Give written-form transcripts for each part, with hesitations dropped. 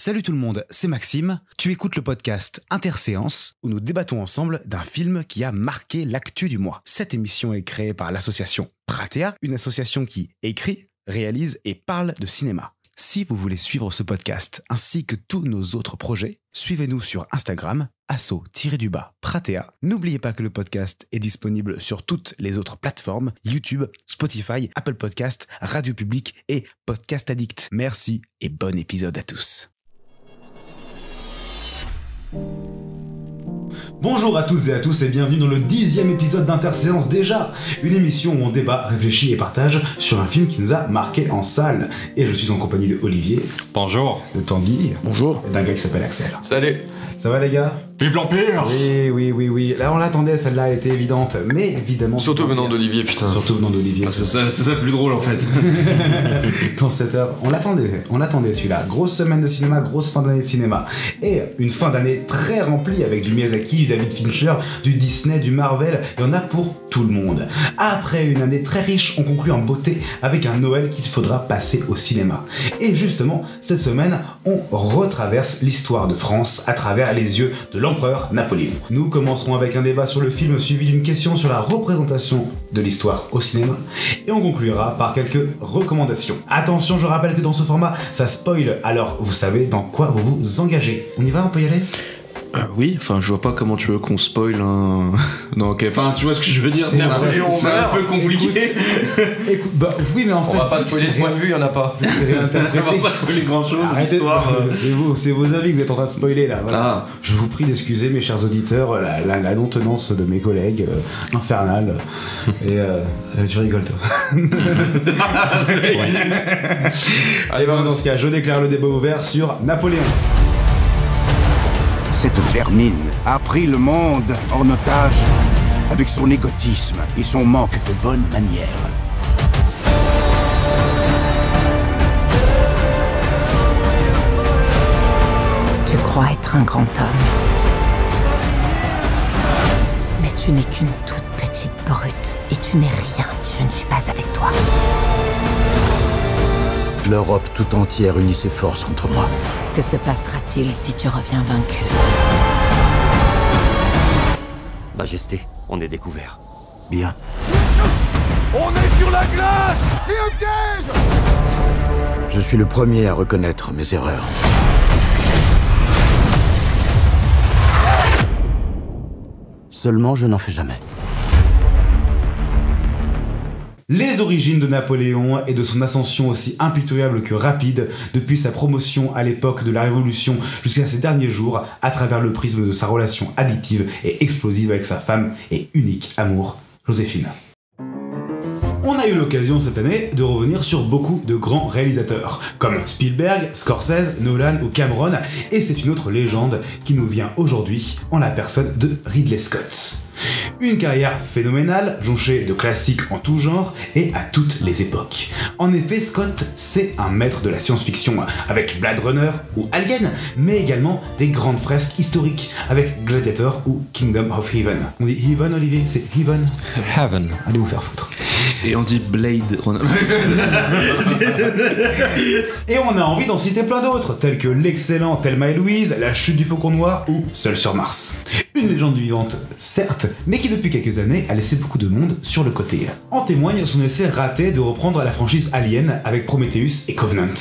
Salut tout le monde, c'est Maxime. Tu écoutes le podcast Interséance où nous débattons ensemble d'un film qui a marqué l'actu du mois. Cette émission est créée par l'association Pratea, une association qui écrit, réalise et parle de cinéma. Si vous voulez suivre ce podcast ainsi que tous nos autres projets, suivez-nous sur Instagram, asso-Pratea. N'oubliez pas que le podcast est disponible sur toutes les autres plateformes, YouTube, Spotify, Apple Podcast, Radio Public et Podcast Addict. Merci et bon épisode à tous. Bonjour à toutes et à tous et bienvenue dans le 10e épisode d'Interséance déjà, une émission où on débat, réfléchit et partage sur un film qui nous a marqué en salle. Et je suis en compagnie de Olivier. Bonjour. De Tanguy. Bonjour. Et d'un gars qui s'appelle Axel. Salut. Ça va les gars ? Vive l'Empire. Oui. Là on l'attendait, celle-là elle était évidente, mais évidemment... Surtout venant d'Olivier, putain. Surtout venant d'Olivier. Ah, c'est ça le plus drôle en fait. Dans cette heure, on l'attendait celui-là. Grosse semaine de cinéma, grosse fin d'année de cinéma. Et une fin d'année très remplie avec du Miyazaki, du David Fincher, du Disney, du Marvel. Il y en a pour tout le monde. Après une année très riche, on conclut en beauté avec un Noël qu'il faudra passer au cinéma. Et justement, cette semaine, on retraverse l'histoire de France à travers les yeux de l'empereur Napoléon. Nous commencerons avec un débat sur le film suivi d'une question sur la représentation de l'histoire au cinéma et on conclura par quelques recommandations. Attention, je rappelle que dans ce format, ça spoil, alors vous savez dans quoi vous vous engagez. On y va, on peut y aller ? Oui, enfin, je vois pas comment tu veux qu'on spoil un... Non, ok, enfin, tu vois ce que je veux dire. C'est un peu compliqué. Écoute, bah oui, mais en fait... On va pas spoiler de point de vue, y en a pas. C'est réinterprété. On va pas spoiler grand chose, l'histoire. C'est vos avis que vous êtes en train de spoiler là. Voilà. Ah. Je vous prie d'excuser mes chers auditeurs, la non-tenance de mes collègues infernale. Et tu rigoles toi. Allez, dans ce cas, je déclare le débat ouvert sur Napoléon. Cette vermine a pris le monde en otage avec son égotisme et son manque de bonnes manières. Tu crois être un grand homme. Mais tu n'es qu'une toute petite brute et tu n'es rien si je ne suis pas avec toi. L'Europe tout entière unit ses forces contre moi. Que se passera-t-il si tu reviens vaincu ? Majesté, on est découvert. Bien. On est sur la glace! C'est un piège! Je suis le premier à reconnaître mes erreurs. Seulement, je n'en fais jamais. Les origines de Napoléon et de son ascension aussi impitoyable que rapide depuis sa promotion à l'époque de la Révolution jusqu'à ses derniers jours à travers le prisme de sa relation addictive et explosive avec sa femme et unique amour, Joséphine. On a eu l'occasion cette année de revenir sur beaucoup de grands réalisateurs, comme Spielberg, Scorsese, Nolan ou Cameron, et c'est une autre légende qui nous vient aujourd'hui en la personne de Ridley Scott. Une carrière phénoménale, jonchée de classiques en tout genre et à toutes les époques. En effet, Scott, c'est un maître de la science-fiction, avec Blade Runner ou Alien, mais également des grandes fresques historiques, avec Gladiator ou Kingdom of Heaven. On dit Heaven, Olivier ? C'est Heaven ? Heaven. Allez vous faire foutre. Et on dit Blade Runner. Et on a envie d'en citer plein d'autres, tels que l'excellent Thelma et Louise, La chute du faucon noir ou Seul sur Mars. Une légende vivante, certes, mais qui depuis quelques années a laissé beaucoup de monde sur le côté. En témoigne son essai raté de reprendre la franchise Alien avec Prometheus et Covenant.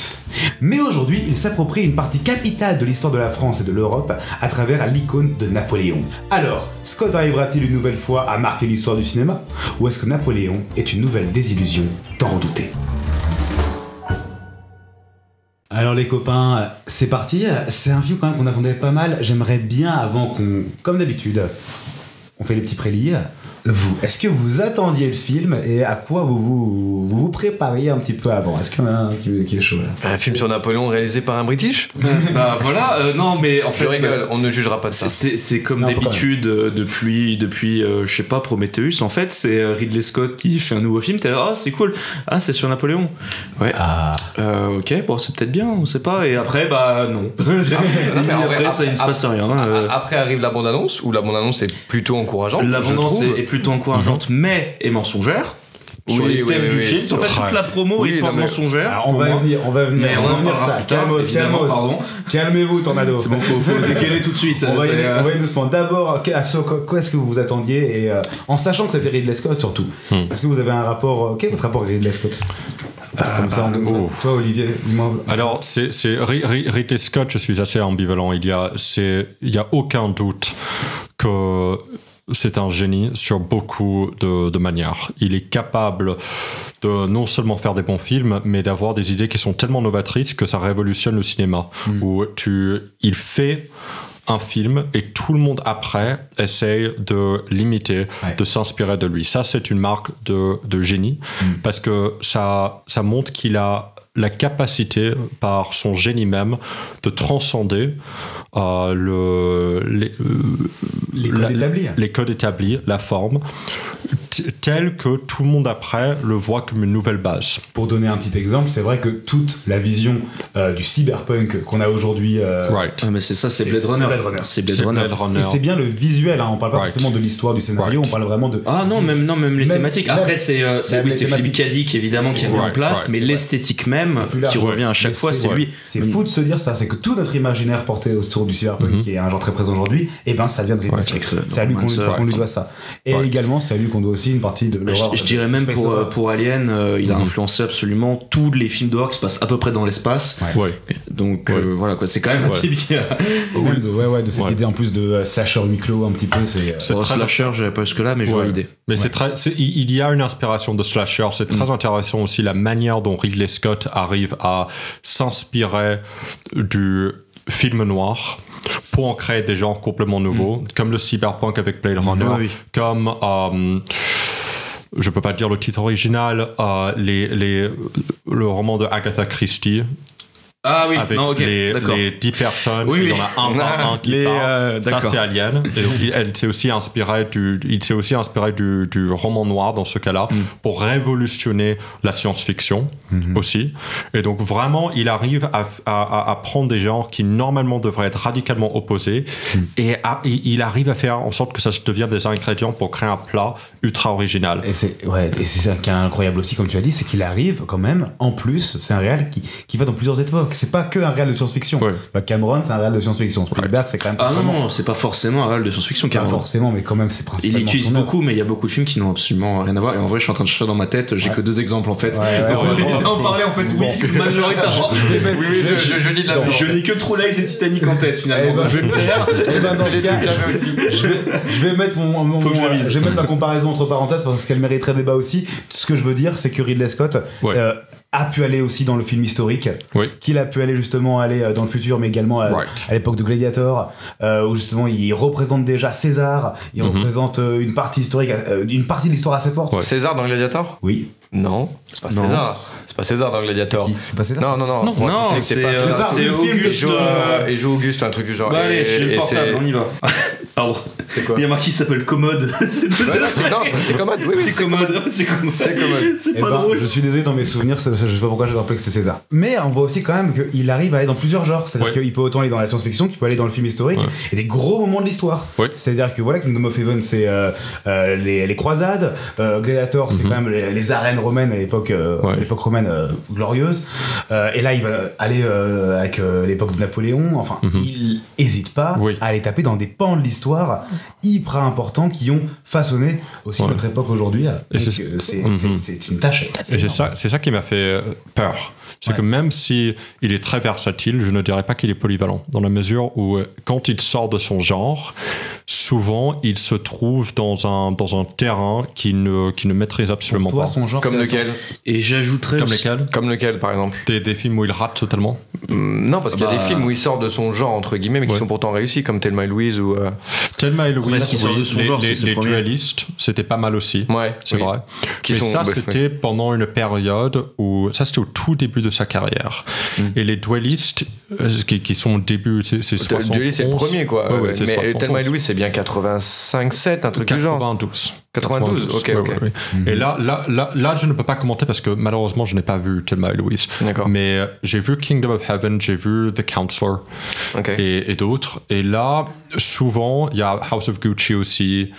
Mais aujourd'hui, il s'approprie une partie capitale de l'histoire de la France et de l'Europe à travers l'icône de Napoléon. Alors, Scott arrivera-t-il une nouvelle fois à marquer l'histoire du cinéma ? Ou est-ce que Napoléon est une nouvelle désillusion tant redoutée ? Alors les copains, c'est parti. C'est un film quand même qu'on attendait pas mal. J'aimerais bien, avant qu'on, comme d'habitude, on fait les petits prélis. Vous, est-ce que vous attendiez le film et à quoi vous prépariez un petit peu avant ? Est-ce qu'il y en a un qui est chaud là ? Un film sur Napoléon réalisé par un British ? Bah voilà, non mais en fait... Je rigole, on ne jugera pas de ça. C'est comme d'habitude, depuis je sais pas, Prometheus, en fait, c'est Ridley Scott qui fait un nouveau film, t'es là, ah c'est cool, ah c'est sur Napoléon. Ouais, ok, bon c'est peut-être bien, on sait pas, et après, bah non. Après, ça ne se passe rien. Après arrive la bande-annonce, où la bande-annonce est plutôt encourageante. La bande-annonce est plutôt encourageante, mais est mensongère. sur les thèmes du film. En fait, toute la promo est pas mensongère. Alors, on va venir ça. Calmez-vous, Tornado. C'est bon, faut décaler tout de suite. On va y aller doucement. D'abord, quoi est-ce que vous vous attendiez, et en sachant que c'était Ridley Scott surtout. Est-ce que vous avez un rapport, quel est votre rapport avec Ridley Scott? Toi, Olivier, dis-moi. Alors, c'est Ridley Scott, je suis assez ambivalent. Il y a aucun doute que c'est un génie sur beaucoup de manières. Il est capable de non seulement faire des bons films, mais d'avoir des idées qui sont tellement novatrices que ça révolutionne le cinéma. Où il fait un film et tout le monde après essaye de l'imiter, de s'inspirer de lui. Ça, c'est une marque de génie, parce que ça montre qu'il a la capacité, par son génie même, de transcender les codes établis, la forme, tel que tout le monde après le voit comme une nouvelle base. Pour donner un petit exemple, c'est vrai que toute la vision du cyberpunk qu'on a aujourd'hui, mais c'est Blade Runner. C'est Blade Runner. Et c'est bien le visuel, hein. On parle pas forcément de l'histoire du scénario, on parle vraiment de... même les thématiques. Après, c'est Philippe Cadic, évidemment, qui est mis en place, mais l'esthétique même, qui revient à chaque fois, c'est lui. C'est fou de se dire ça, c'est que tout notre imaginaire porté autour du cyberpunk, qui est un genre très présent aujourd'hui, et ben ça vient de Ridley Scott. C'est à lui qu'on lui doit ça. Et également, c'est à lui qu'on doit aussi une partie de l'horreur. Je dirais même pour Alien, il a influencé absolument tous les films d'horreur qui se passent à peu près dans l'espace. Donc voilà quoi, c'est quand même un type qui a... de cette idée en plus de slasher huis clos un petit peu. Slasher, j'avais pas jusque là, mais je vois l'idée. Mais il y a une inspiration de slasher. C'est très intéressant aussi la manière dont Ridley Scott arrive à s'inspirer du film noir pour en créer des genres complètement nouveaux, comme le cyberpunk avec Blade Runner, comme je peux pas dire le titre original, le roman de Agatha Christie. Ah oui, avec les 10 personnes, il y en a un par un qui parle. Ça, c'est Alien. Et il s'est aussi inspiré du roman noir dans ce cas-là pour révolutionner la science-fiction aussi. Et donc vraiment, il arrive à prendre des genres qui normalement devraient être radicalement opposés et il arrive à faire en sorte que ça devienne des ingrédients pour créer un plat ultra original. Et c'est ça qui est incroyable aussi, comme tu as dit, c'est qu'il arrive quand même, en plus, c'est un réal qui va dans plusieurs époques. C'est pas que un réal de science-fiction. Cameron, c'est un réal de science-fiction. Spielberg, c'est quand même non, c'est pas forcément un réal de science-fiction. Pas forcément, mais quand même, c'est principalement. Il utilise beaucoup, mais il y a beaucoup de films qui n'ont absolument rien à voir. Et en vrai, je suis en train de chercher dans ma tête, j'ai que 2 exemples en fait. On va en parler en fait, majoritairement. Je dis de la. Je n'ai que True Lies et Titanic en tête finalement. Je vais me taire. Dans ce cas, je vais mettre ma comparaison entre parenthèses parce qu'elle mériterait débat aussi. Ce que je veux dire, c'est que Ridley Scott a pu aller aussi dans le film historique, qu'il a pu aller justement dans le futur, mais également à l'époque de Gladiator, où justement il représente déjà César, il représente une partie historique, une partie de l'histoire assez forte. César dans Gladiator ? Oui. Non, c'est pas César. C'est pas César dans Gladiator. C'est pas César. Non, c'est Auguste. Il joue Auguste, un truc du genre. Bah allez, j'ai le portable, on y va. Pardon. C'est quoi ? Il y a marqué qui s'appelle Commode. C'est Commode. Oui, c'est Commode. C'est Commode. C'est pas drôle. Je suis désolé, dans mes souvenirs, je sais pas pourquoi j'ai rappelé que c'était César. Mais on voit aussi quand même qu'il arrive à aller dans plusieurs genres. C'est-à-dire qu'il peut autant aller dans la science-fiction qu'il peut aller dans le film historique et des gros moments de l'histoire. C'est-à-dire que voilà, Kingdom of Heaven, c'est les croisades. Gladiator, c'est quand même les arènes romaines à l'époque romaine glorieuse. Et là, il va aller avec l'époque de Napoléon. Enfin, il hésite pas à aller taper dans des pans de l'histoire hyper importants qui ont façonné aussi notre époque aujourd'hui. C'est une tâche. Et c'est ça qui m'a fait peur. C'est que même si il est très versatile, je ne dirais pas qu'il est polyvalent, dans la mesure où quand il sort de son genre, souvent il se trouve dans un terrain qu'il ne maîtrise absolument Pour toi, pas. Son genre, comme lequel ? Et j'ajouterais Comme lequel, par exemple ? Des films où il rate totalement. Non, parce qu'il y a des films où il sort de son genre entre guillemets, mais qui sont pourtant réussis, comme Thelma et Louise ou. Thelma et Louise, qui sort de son genre, les dualistes, c'était pas mal aussi. C'est vrai. Et ça, c'était pendant une période où ça, c'était au tout début de sa carrière. Et les dualistes, qui sont au début, c'est 71. Dualiste, c'est le premier, quoi. Mais Thelma et Louise, c'est bien 85-7, un truc du genre. 92, ok. Et là, je ne peux pas commenter parce que malheureusement, je n'ai pas vu Thelma et Louise. D'accord. Mais j'ai vu Kingdom of Heaven, j'ai vu The Counselor et d'autres. Et là, souvent, il y a House of Gucci aussi.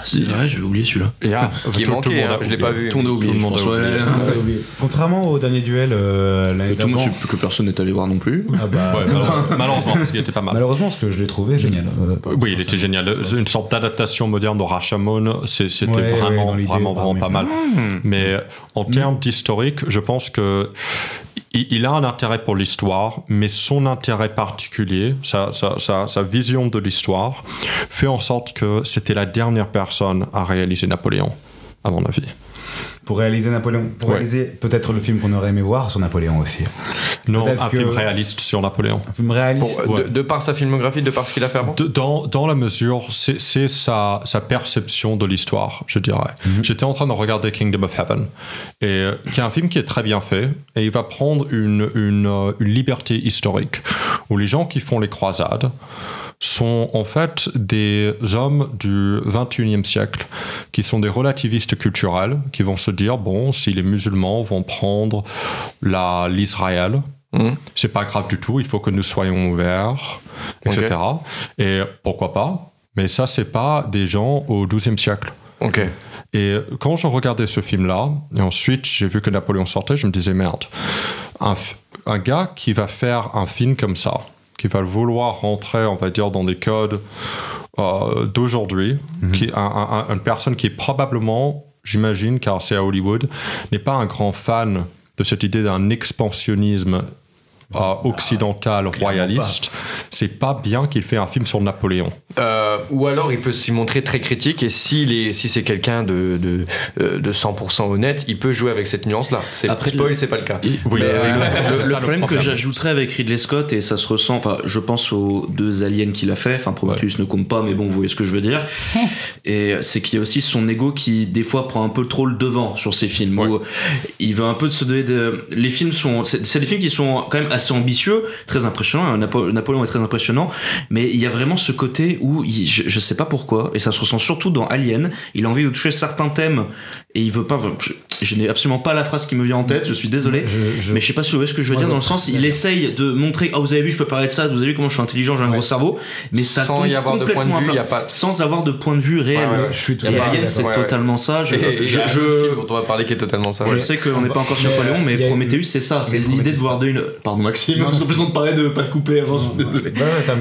C'est vrai, j'avais oublié celui-là. Qui est manqué, je l'ai pas vu. Tout le monde a oublié, je pense. Contrairement au dernier duel l'année d'avant. Que personne n'est allé voir non plus. Malheureusement, parce qu'il était pas mal. Malheureusement, parce que je l'ai trouvé génial. Oui, il était génial. Une sorte d'adaptation moderne de Rashomon, c'était vraiment pas mal. Mais en termes d'historique, je pense que il a un intérêt pour l'histoire, mais son intérêt particulier, sa vision de l'histoire, fait en sorte que c'était la dernière personne à réaliser Napoléon, à mon avis. Pour réaliser Napoléon, réaliser peut-être le film qu'on aurait aimé voir sur Napoléon aussi. Non, un film réaliste sur Napoléon. Un film réaliste. De par sa filmographie, de par ce qu'il a fait avant. Dans la mesure, c'est sa perception de l'histoire, je dirais. J'étais en train de regarder Kingdom of Heaven, et qui est un film qui est très bien fait, et il va prendre une liberté historique, où les gens qui font les croisades sont en fait des hommes du 21e siècle qui sont des relativistes culturels qui vont se dire bon, si les musulmans vont prendre l'Israël, c'est pas grave du tout, il faut que nous soyons ouverts, etc. Et pourquoi pas, mais ça c'est pas des gens au 12e siècle. Et quand je regardais ce film-là, et ensuite j'ai vu que Napoléon sortait, je me disais merde, un gars qui va faire un film comme ça, qui va vouloir rentrer, on va dire, dans des codes d'aujourd'hui, une personne qui est probablement, j'imagine, car c'est à Hollywood, n'est pas un grand fan de cette idée d'un expansionnisme occidental royaliste, c'est pas bien qu'il fait un film sur Napoléon. Ou alors il peut s'y montrer très critique, et si c'est quelqu'un de 100% honnête, il peut jouer avec cette nuance-là. Spoil, c'est pas le cas. Le problème que j'ajouterais avec Ridley Scott, et ça se ressent, enfin, je pense aux 2 aliens qu'il a fait, enfin Prometheus ne compte pas, mais bon, vous voyez ce que je veux dire. Et c'est qu'il y a aussi son ego qui des fois prend un peu trop le devant sur ses films, où il veut un peu se donner les films c'est des films qui sont quand même assez ambitieux, très impressionnants. Napoléon est très impressionnant, mais il y a vraiment ce côté où je sais pas pourquoi, et ça se ressent surtout dans Alien, il a envie de toucher certains thèmes et il veut pas. Je n'ai absolument pas la phrase qui me vient en tête, je suis désolé, mais je sais pas si vous voyez ce que je veux dire, dans le sens, il essaye de montrer vous avez vu, je peux parler de ça, vous avez vu comment je suis intelligent, j'ai un gros cerveau, mais ça sans y avoir de point de vue, sans avoir de point de vue réel. Et Alien, c'est totalement ça. On va parler qui est totalement ça. Je sais qu'on n'est pas encore sur Napoléon, mais Prometheus, c'est ça, c'est l'idée de voir pardon Maxime, parce qu'on peut parler de pas de couper avant, je suis désolé.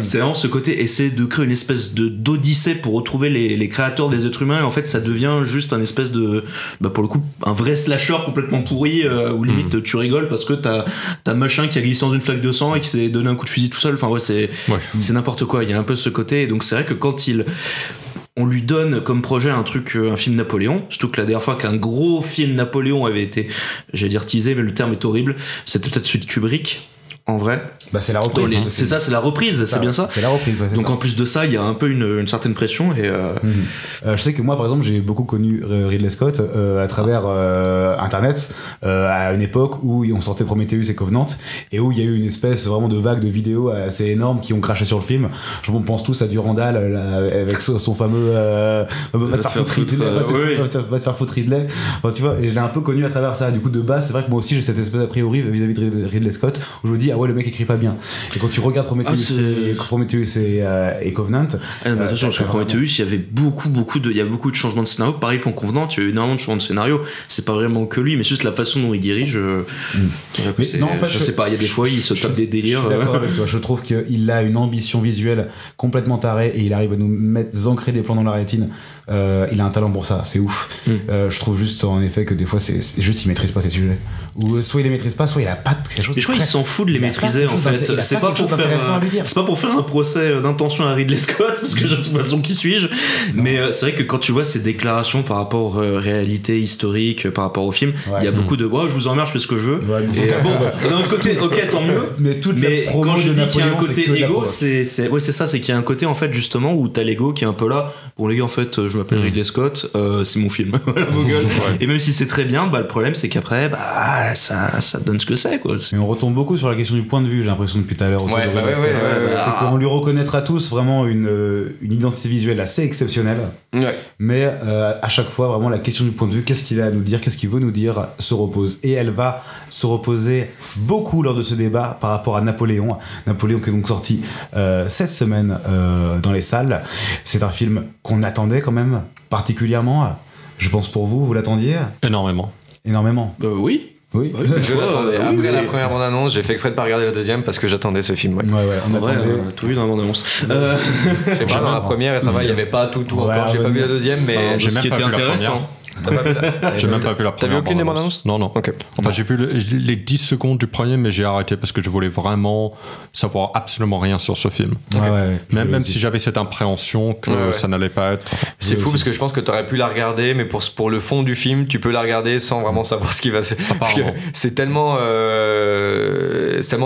C'est vraiment ce côté, essayer de créer une espèce d'odyssée pour retrouver les créateurs des êtres humains, et en fait ça devient juste un espèce de pour le coup un vrai slasher complètement pourri, où limite tu rigoles parce que t'as machin qui a glissé dans une flaque de sang et qui s'est donné un coup de fusil tout seul, enfin c'est n'importe quoi. Il y a un peu ce côté, et donc c'est vrai que quand on lui donne comme projet un film Napoléon, surtout que la dernière fois qu'un gros film Napoléon avait été, j'allais dire teasé, mais le terme est horrible, c'était peut-être celui de Kubrick. En vrai, c'est la reprise. C'est ça, c'est la reprise, c'est bien ça. C'est la reprise. Donc en plus de ça, il y a un peu une certaine pression. Et je sais que moi, par exemple, j'ai beaucoup connu Ridley Scott à travers Internet, à une époque où on sortait Prometheus et Covenant, et où il y a eu une espèce vraiment de vague de vidéos assez énorme qui ont craché sur le film. Je pense tous à Durandal avec son fameux va te faire foutre Ridley. Enfin, tu vois, et je l'ai un peu connu à travers ça. Du coup, de base, c'est vrai que moi aussi j'ai cette espèce d'a priori vis-à-vis de Ridley Scott où je me dis le mec écrit pas bien. Et quand tu regardes Prometheus et Covenant, attention, sur Prometheus, il y avait beaucoup de changements de scénario. Pareil pour Covenant, il y a eu énormément de changements de scénario. C'est pas vraiment que lui, mais juste la façon dont il dirige. Je sais pas, il y a des fois, il se tape des délires. Je suis d'accord avec toi. Je trouve qu'il a une ambition visuelle complètement tarée, et il arrive à nous ancrer des plans dans la rétine. Il a un talent pour ça, c'est ouf. Je trouve juste en effet que des fois c'est juste il maîtrise pas ces sujets, ou soit il les maîtrise pas, soit il a pas quelque chose. Je crois qu'il s'en fout de les maîtriser en fait. C'est pas pour faire un procès d'intention à Ridley Scott, parce que de toute façon qui suis-je, mais c'est vrai que quand tu vois ses déclarations par rapport aux réalités historiques, par rapport au film, il y a beaucoup de je vous emmerde, je fais ce que je veux. Et d'un autre côté, ok, tant mieux. Mais quand je dis qu'il y a un côté égo, c'est ça, c'est qu'il y a un côté en fait justement où t'as l'ego qui est un peu là. Bon les gars, en fait, je m'appelle Ridley Scott, c'est mon film. Et même si c'est très bien, le problème c'est qu'après ça donne ce que c'est, quoi. Mais on retombe beaucoup sur la question question du point de vue, j'ai l'impression depuis tout à l'heure. C'est qu'on lui reconnaîtra tous vraiment une identité visuelle assez exceptionnelle. Ouais. Mais à chaque fois, vraiment, la question du point de vue, qu'est-ce qu'il a à nous dire, qu'est-ce qu'il veut nous dire, se repose. Et elle va se reposer beaucoup lors de ce débat par rapport à Napoléon. Napoléon qui est donc sorti cette semaine dans les salles. C'est un film qu'on attendait quand même particulièrement. Je pense pour vous, vous l'attendiez ? Énormément. Oui. Oui. Je l'attendais. Après la première bande-annonce, j'ai fait exprès de pas regarder la deuxième parce que j'attendais ce film. Ouais, on attendait. Tout vu dans la bande-annonce. Je sais pas, dans la première, et ça va, il y avait pas tout encore. J'ai pas vu la deuxième, mais J'ai ce même qui pas était vu la intéressant. J'ai même pas vu la première. T'as vu aucune des bandes annonces ? Non. Ok. Enfin, j'ai vu les 10 secondes du premier, mais j'ai arrêté parce que je voulais vraiment savoir absolument rien sur ce film. Même si j'avais cette appréhension que ça n'allait pas être. C'est fou parce que je pense que t'aurais pu la regarder, mais pour le fond du film, tu peux la regarder sans vraiment savoir ce qui va se. Parce que c'est tellement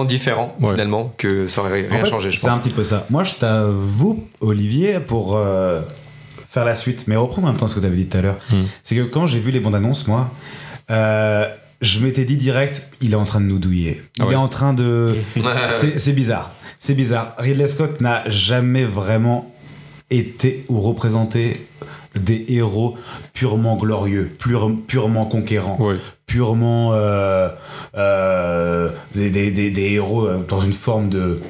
différent finalement que ça aurait rien changé. Je pense. C'est un petit peu ça. Moi, je t'avoue, Olivier, pour faire la suite, mais reprendre en même temps ce que tu avais dit tout à l'heure, c'est que quand j'ai vu les bandes annonces, moi, je m'étais dit direct, il est en train de nous douiller. Il est en train de. C'est bizarre. C'est bizarre. Ridley Scott n'a jamais vraiment été ou représenté des héros purement glorieux, purement conquérants, purement des héros dans une forme de.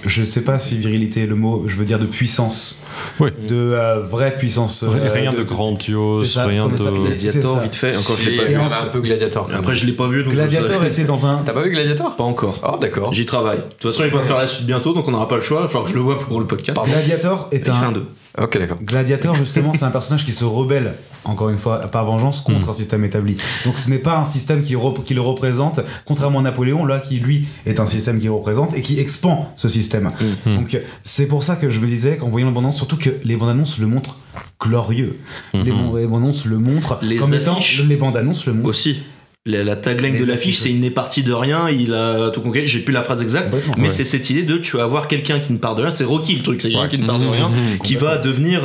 Je ne sais pas si virilité est le mot, je veux dire de puissance. De vraie puissance. Rien de grandiose, rien de. Gladiator, vite fait. Encore, je l'ai pas vu. Un peu Gladiator. Après, je l'ai pas vu. Donc Gladiator était dans un. T'as pas vu Gladiator ? Pas encore. Oh, d'accord. J'y travaille. De toute façon, il va faire la suite bientôt, donc on n'aura pas le choix. Il va falloir que je le vois pour le podcast. Gladiator est un. Ok, d'accord. Gladiator, justement, c'est un personnage qui se rebelle, encore une fois, par vengeance contre un système établi. Donc ce n'est pas un système qui le représente, contrairement à Napoléon, là, qui lui est un système qui le représente et qui expand ce système. Donc c'est pour ça que je me disais, qu'en voyant les bandes annonces, surtout que les bandes annonces le montrent glorieux. Les bandes annonces le montrent comme étant. Les bandes annonces le montrent. Aussi. La tagline de l'affiche, c'est il n'est parti de rien, il a tout conquis. J'ai plus la phrase exacte, mais c'est cette idée de tu vas avoir quelqu'un qui ne part de rien. C'est Rocky le truc, c'est quelqu'un qui ne part de rien, qui va devenir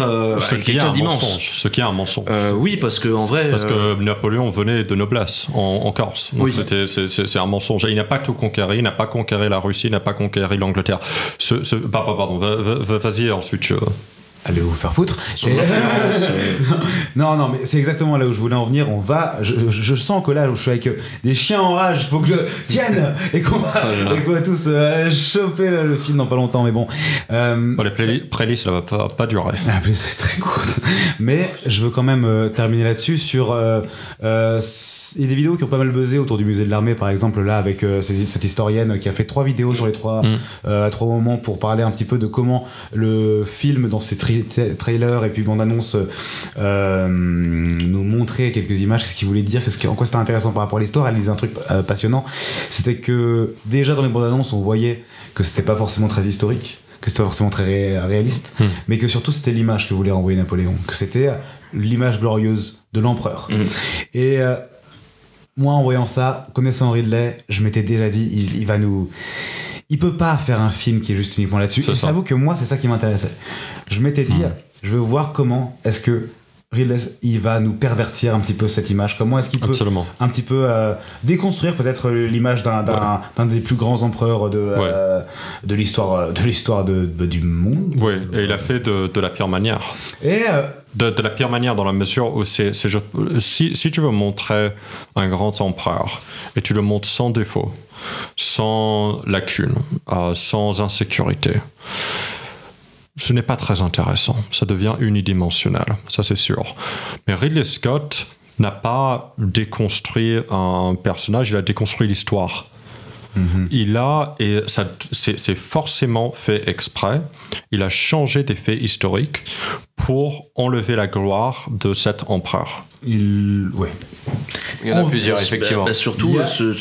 quelqu'un d'immense. Ce qui est un mensonge. Oui, parce que en vrai. Parce que Napoléon venait de noblesse en Corse. Donc c'est un mensonge. Il n'a pas tout conquéri, il n'a pas conquéri la Russie, il n'a pas conquéri l'Angleterre. Pardon, vas-y ensuite. Allez vous faire foutre. Non, mais c'est exactement là où je voulais en venir. Je sens que là où je suis avec des chiens en rage, il faut que je tienne et qu'on va tous choper le film dans pas longtemps. Mais bon. Les playlists, ça va pas durer. C'est très court. Mais je veux quand même terminer là-dessus sur. Il y a des vidéos qui ont pas mal buzzé autour du musée de l'armée, par exemple, là, avec cette historienne qui a fait 3 vidéos sur les 3 moments pour parler un petit peu de comment le film, dans ses trailer et puis bande-annonce nous montrer quelques images, ce qu'il voulait dire, en quoi c'était intéressant par rapport à l'histoire. Elle disait un truc passionnant, c'était que déjà dans les bandes-annonces on voyait que c'était pas forcément très historique, que c'était pas forcément très réaliste, mais que surtout c'était l'image que voulait renvoyer Napoléon, que c'était l'image glorieuse de l'empereur. Et moi en voyant ça, connaissant Ridley, je m'étais déjà dit il peut pas faire un film qui est juste uniquement là-dessus. Et j'avoue que moi, c'est ça qui m'intéressait. Je m'étais dit, je veux voir comment est-ce que Ridley, il va nous pervertir un petit peu cette image. Comment est-ce qu'il peut un petit peu déconstruire peut-être l'image d'un des plus grands empereurs de l'histoire du monde. Oui, et il a fait de la pire manière. Et de la pire manière dans la mesure où si tu veux montrer un grand empereur et tu le montres sans défaut, sans lacune, sans insécurité, ce n'est pas très intéressant. Ça devient unidimensionnel, ça c'est sûr. Mais Ridley Scott n'a pas déconstruit un personnage, il a déconstruit l'histoire. Et ça, c'est forcément fait exprès, il a changé des faits historiques pour enlever la gloire de cet empereur. Il y en a plusieurs, effectivement. Surtout,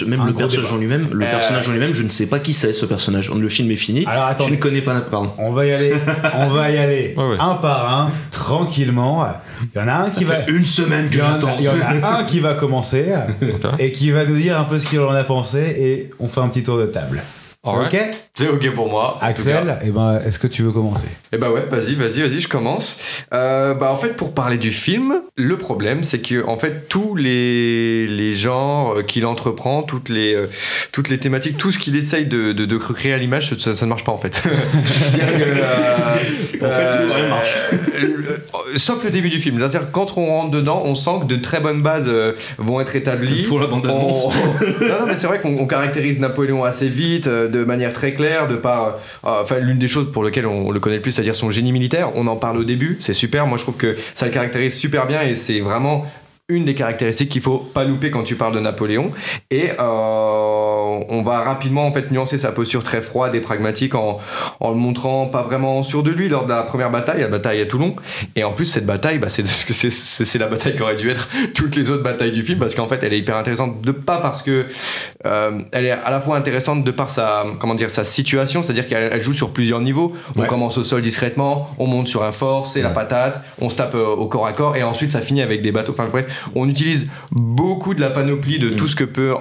même le personnage en lui-même, je ne sais pas qui c'est ce personnage. Le film est fini. Alors, attendez, je ne connais pas. Pardon. On va y aller un par un, tranquillement. Il y en a un qui va. Ça fait une semaine que j'attends. Il y en a un qui va commencer et qui va nous dire un peu ce qu'il en a pensé et on fait un petit tour de table. C'est ok ? C'est ok pour moi. Axel, est-ce que tu veux commencer ? Ouais, vas-y, je commence. En fait, pour parler du film, le problème, c'est que en fait, tous les genres qu'il entreprend, toutes les thématiques, tout ce qu'il essaye de recréer à l'image, ça ne marche pas en fait. En fait, tout rien marche. Sauf le début du film. C'est-à-dire quand on rentre dedans, on sent que de très bonnes bases vont être établies. Pour la bande-annonce. Non, mais c'est vrai qu'on caractérise Napoléon assez vite, de manière très claire, de par l'une des choses pour lesquelles on le connaît le plus, c'est-à-dire son génie militaire. On en parle au début, c'est super. Moi, je trouve que ça le caractérise super bien et c'est vraiment une des caractéristiques qu'il faut pas louper quand tu parles de Napoléon. Et on va rapidement en fait nuancer sa posture très froide et pragmatique en le montrant pas vraiment sûr de lui lors de la première bataille, la bataille à Toulon. Et en plus cette bataille, c'est la bataille qui aurait dû être toutes les autres batailles du film, parce qu'en fait elle est hyper intéressante parce que elle est à la fois intéressante de par sa situation, c'est-à-dire qu'elle joue sur plusieurs niveaux. On commence au sol discrètement, on monte sur un fort, c'est la patate, on se tape au corps à corps et ensuite ça finit avec des bateaux. Enfin bref, on utilise beaucoup de la panoplie de tout ce que peut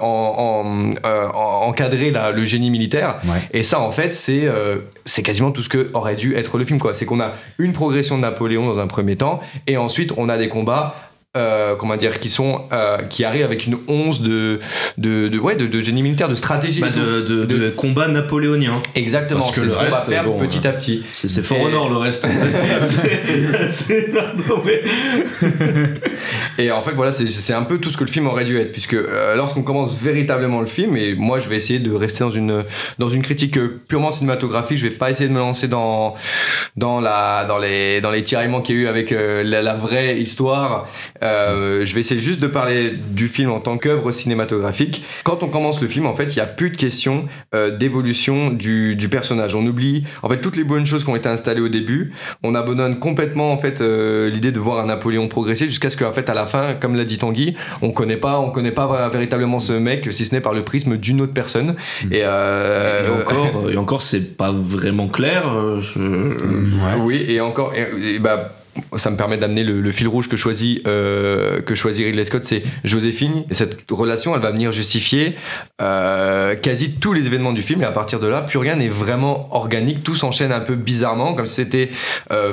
encadrer le génie militaire. Et ça en fait c'est quasiment tout ce que aurait dû être le film, quoi. C'est qu'on a une progression de Napoléon dans un premier temps et ensuite on a des combats qui arrivent avec une once de génie militaire, de stratégie, de combat napoléonien. Exactement, parce que c'est le ce qu'on va reste, faire petit à petit. C'est fort au nord le reste. Et en fait voilà, c'est un peu tout ce que le film aurait dû être, puisque lorsqu'on commence véritablement le film, et moi je vais essayer de rester dans une critique purement cinématographique, je vais pas essayer de me lancer dans les tiraillements qu'il y a eu avec la vraie histoire. Je vais essayer juste de parler du film en tant qu'œuvre cinématographique. Quand on commence le film, en fait, il n'y a plus de question d'évolution du personnage. On oublie en fait toutes les bonnes choses qui ont été installées au début. On abandonne complètement en fait l'idée de voir un Napoléon progresser jusqu'à ce qu'en fait à la fin, comme l'a dit Tanguy, on connaît pas véritablement ce mec, si ce n'est par le prisme d'une autre personne. Et encore, c'est pas vraiment clair. Oui, et encore. Ça me permet d'amener le fil rouge que choisit Ridley Scott, c'est Joséphine. Et cette relation, elle va venir justifier quasi tous les événements du film. Et à partir de là, plus rien n'est vraiment organique. Tout s'enchaîne un peu bizarrement, comme si c'était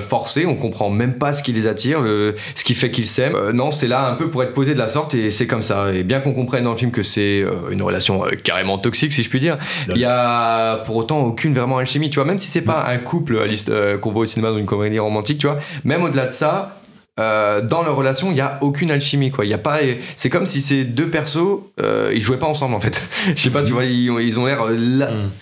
forcé. On comprend même pas ce qui les attire, ce qui fait qu'ils s'aiment. Non, c'est là un peu pour être posé de la sorte et c'est comme ça. Et bien qu'on comprenne dans le film que c'est une relation carrément toxique, si je puis dire, il y a pour autant aucune vraiment alchimie. Tu vois, même si c'est pas un couple qu'on voit au cinéma dans une comédie romantique, tu vois, même au-delà de ça, dans leur relation, il n'y a aucune alchimie, quoi. Y a pas, c'est comme si ces deux persos, ils jouaient pas ensemble, en fait. Je sais pas, tu vois, ils ont l'air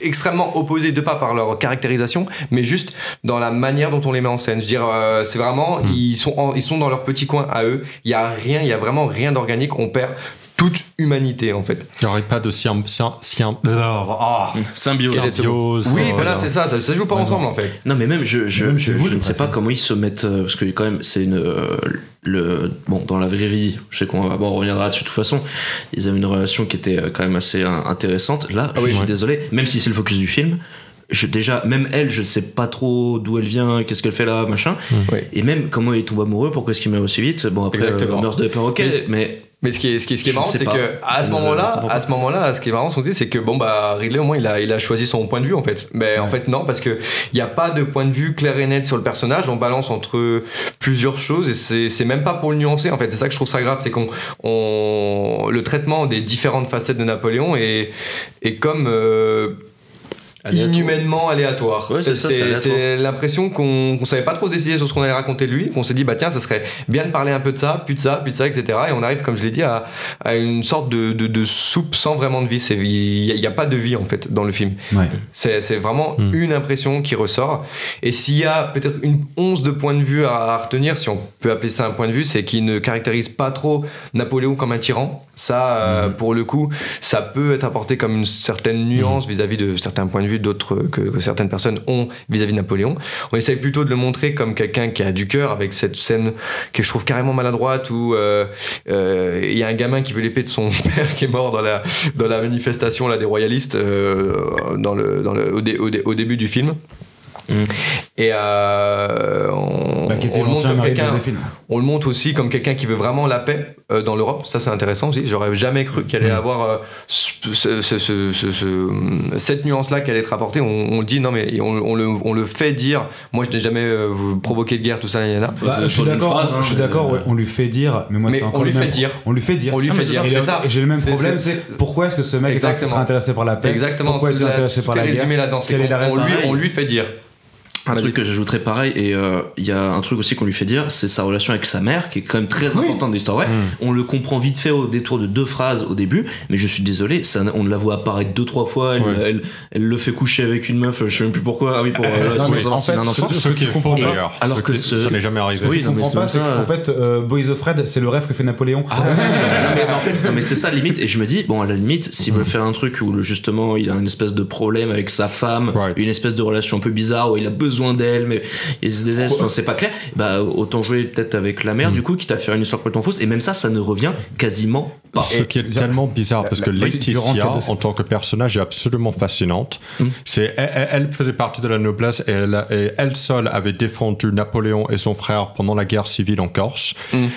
extrêmement opposés, de pas par leur caractérisation, mais juste dans la manière dont on les met en scène. Je veux dire, c'est vraiment, ils sont dans leur petit coin à eux. Il y a vraiment rien d'organique. On perd toute humanité, en fait. Il n'y aurait pas de symbiose. Oui, voilà, c'est ça joue pas ensemble, en fait. Non, mais même, je ne sais pas comment ils se mettent, parce que quand même, c'est dans la vraie vie, je sais qu'on reviendra dessus de toute façon, ils avaient une relation qui était quand même assez intéressante. Là, je suis désolé, même si c'est le focus du film, déjà, même elle, je ne sais pas trop d'où elle vient, qu'est-ce qu'elle fait là, machin. Et même comment il tombe amoureux, pourquoi est-ce qu'il meurt aussi vite. Bon, après, Mœurs de perroquet, mais ce qui est marrant, c'est que à ce moment-là, ce qui est marrant, c'est que Ridley au moins il a choisi son point de vue, en fait. Mais en fait non, parce que il y a pas de point de vue clair et net sur le personnage. On balance entre plusieurs choses et c'est même pas pour le nuancer, en fait. C'est ça que je trouve ça grave, c'est le traitement des différentes facettes de Napoléon est comme inhumainement aléatoire. Ouais, c'est l'impression qu'on savait pas trop se décider sur ce qu'on allait raconter de lui, qu'on s'est dit tiens, ça serait bien de parler un peu de ça, puis de ça, etc. Et on arrive, comme je l'ai dit, à une sorte de soupe sans vraiment de vie. Il y a pas de vie, en fait, dans le film. C'est vraiment une impression qui ressort. Et s'il y a peut-être une once de point de vue à retenir, si on peut appeler ça un point de vue, c'est qu'il ne caractérise pas trop Napoléon comme un tyran. Ça, pour le coup, ça peut être apporté comme une certaine nuance vis-à-vis de certains points de vue d'autres que certaines personnes ont vis-à-vis de Napoléon. On essaye plutôt de le montrer comme quelqu'un qui a du cœur, avec cette scène que je trouve carrément maladroite où il y a un gamin qui veut l'épée de son père qui est mort dans la manifestation là, des royalistes au début du film. Et qui était l'ancien mari de Joséphine. On le montre aussi comme quelqu'un qui veut vraiment la paix dans l'Europe. Ça, c'est intéressant aussi. J'aurais jamais cru qu'il allait avoir cette nuance-là qui allait être apportée. On le dit, non, mais on le fait dire. Moi, je n'ai jamais provoqué de guerre, tout ça, il y en a. Je suis d'accord, ouais, on lui fait dire, mais moi, c'est encore on lui fait dire. On lui fait dire. C'est ça. Et j'ai le même problème, c'est pourquoi est-ce que ce mec serait intéressé par la paix? Exactement. Pourquoi est-il intéressé par la guerre? Quelle est la raison? On lui fait dire. Un truc que j'ajouterais pareil, et il y a un truc aussi qu'on lui fait dire, c'est sa relation avec sa mère, qui est quand même très importante dans l'histoire. On le comprend vite fait au détour de 2 phrases au début, mais je suis désolé, on la voit apparaître 2-3 fois, elle le fait coucher avec une meuf, je sais même plus pourquoi. Ah oui, pour en fait, ce qui est faux d'ailleurs, alors que ça n'est jamais arrivé. Oui, je comprends pas, c'est qu'en fait, Boys of Fred, c'est le rêve que fait Napoléon. Non mais c'est ça limite, et je me dis, bon, à la limite, s'il veut faire un truc où justement il a une espèce de problème avec sa femme, une espèce de relation un peu bizarre où il a besoin d'elle, mais il se déteste, c'est pas clair, bah autant jouer peut-être avec la mère, du coup, quitte à faire une histoire complètement fausse, et même ça ne revient quasiment pas. Ce qui est tellement bizarre, parce que Laetitia, en tant que personnage, est absolument fascinante. Elle faisait partie de la noblesse, et elle seule avait défendu Napoléon et son frère pendant la guerre civile en Corse.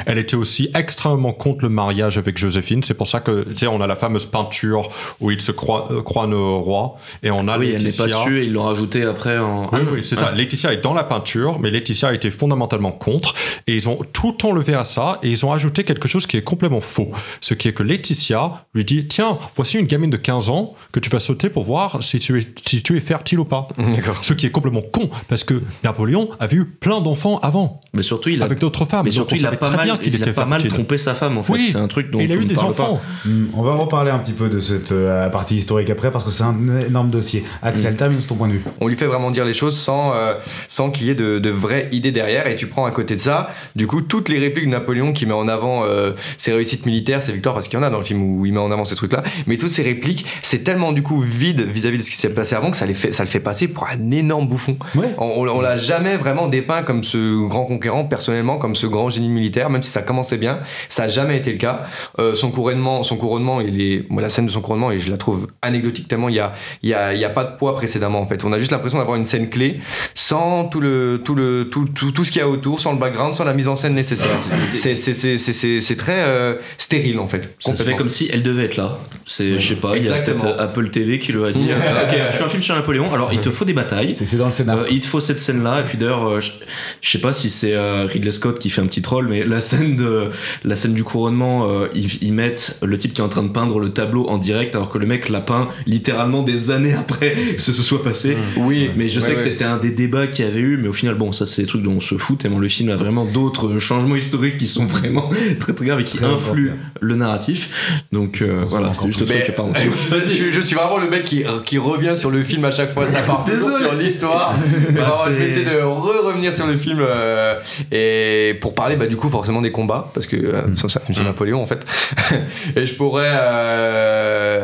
Elle était aussi extrêmement contre le mariage avec Joséphine. C'est pour ça que, tu sais, on a la fameuse peinture où il se croit roi, et on a Laetitia. Elle n'est pas dessus, et ils l'ont rajouté après en... Oui, c'est ça. Laetitia est dans la peinture, mais Laetitia était fondamentalement contre, et ils ont tout enlevé à ça, et ils ont ajouté quelque chose qui est complètement faux. Ce qui est que Laetitia lui dit, tiens, voici une gamine de 15 ans que tu vas sauter pour voir si tu es fertile ou pas. Ce qui est complètement con, parce que Napoléon avait eu plein d'enfants avant. Mais surtout, avec d'autres femmes. Mais surtout, il a pas mal trompé sa femme, en fait. Oui, c'est un truc dont il a eu des enfants. On va reparler un petit peu de cette partie historique après, parce que c'est un énorme dossier. Axel, termine sur ton point de vue. On lui fait vraiment dire les choses sans qu'il y ait de vraies idées derrière, et tu prends à côté de ça, du coup, toutes les répliques de Napoléon qui met en avant ses réussites militaires, ses victoires, parce qu'il y en a dans le film où il met en avant ces trucs-là, mais toutes ces répliques, c'est tellement du coup vide vis-à-vis de ce qui s'est passé avant que ça le fait passer pour un énorme bouffon. On l'a jamais vraiment dépeint comme ce grand conquérant, personnellement, comme ce grand génie militaire, même si ça commençait bien, ça a jamais été le cas. Son couronnement, la scène de son couronnement, et je la trouve anecdotique tellement il y a pas de poids précédemment, en fait. On a juste l'impression d'avoir une scène clé sans tout ce qu'il y a autour, sans le background, sans la mise en scène nécessaire. C'est très stérile, en fait. Ça fait comme si elle devait être là. Je sais pas, il y a peut-être Apple TV qui lui a dit ok, tu fais un film sur Napoléon, alors il te faut des batailles, c'est dans le scénario, il te faut cette scène là, et puis d'ailleurs je sais pas si c'est Ridley Scott qui fait un petit troll, mais la scène du couronnement, ils mettent le type qui est en train de peindre le tableau en direct, alors que le mec l'a peint littéralement des années après que ce soit passé. Mais je sais que c'était un des débats qu'il y avait eu, mais au final, bon, ça c'est des trucs dont on se fout tellement le film a vraiment d'autres changements historiques qui sont vraiment très très graves et qui influent le narratif. Donc voilà, c'était juste le truc. Pardon. Je suis vraiment le mec qui revient sur le film à chaque fois, ça part toujours sur l'histoire. Je vais essayer de revenir sur le film et pour parler du coup forcément des combats, parce que c'est un film sur Napoléon en fait. Et je pourrais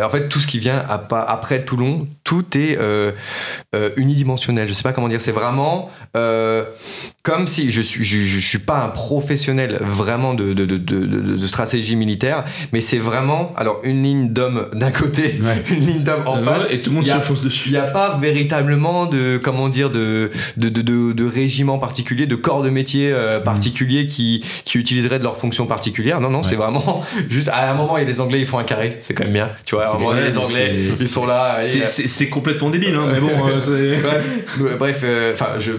en fait tout ce qui vient après Toulon, tout est unidimensionnel. Je sais pas comment dire, c'est vraiment comme si je suis pas un professionnel vraiment de stratégie militaire, mais c'est vraiment alors une ligne d'hommes d'un côté, une ligne d'hommes en face, et tout le monde se fonce dessus. Il n'y a pas véritablement de régiment particulier, de corps de métier particulier qui utiliserait de leur fonction particulière. Non, c'est vraiment juste à un moment il y a les Anglais, ils font un carré, c'est quand même bien, tu vois. À un moment, les Anglais ils sont là. C'est complètement débile, hein, mais bon. Bref, je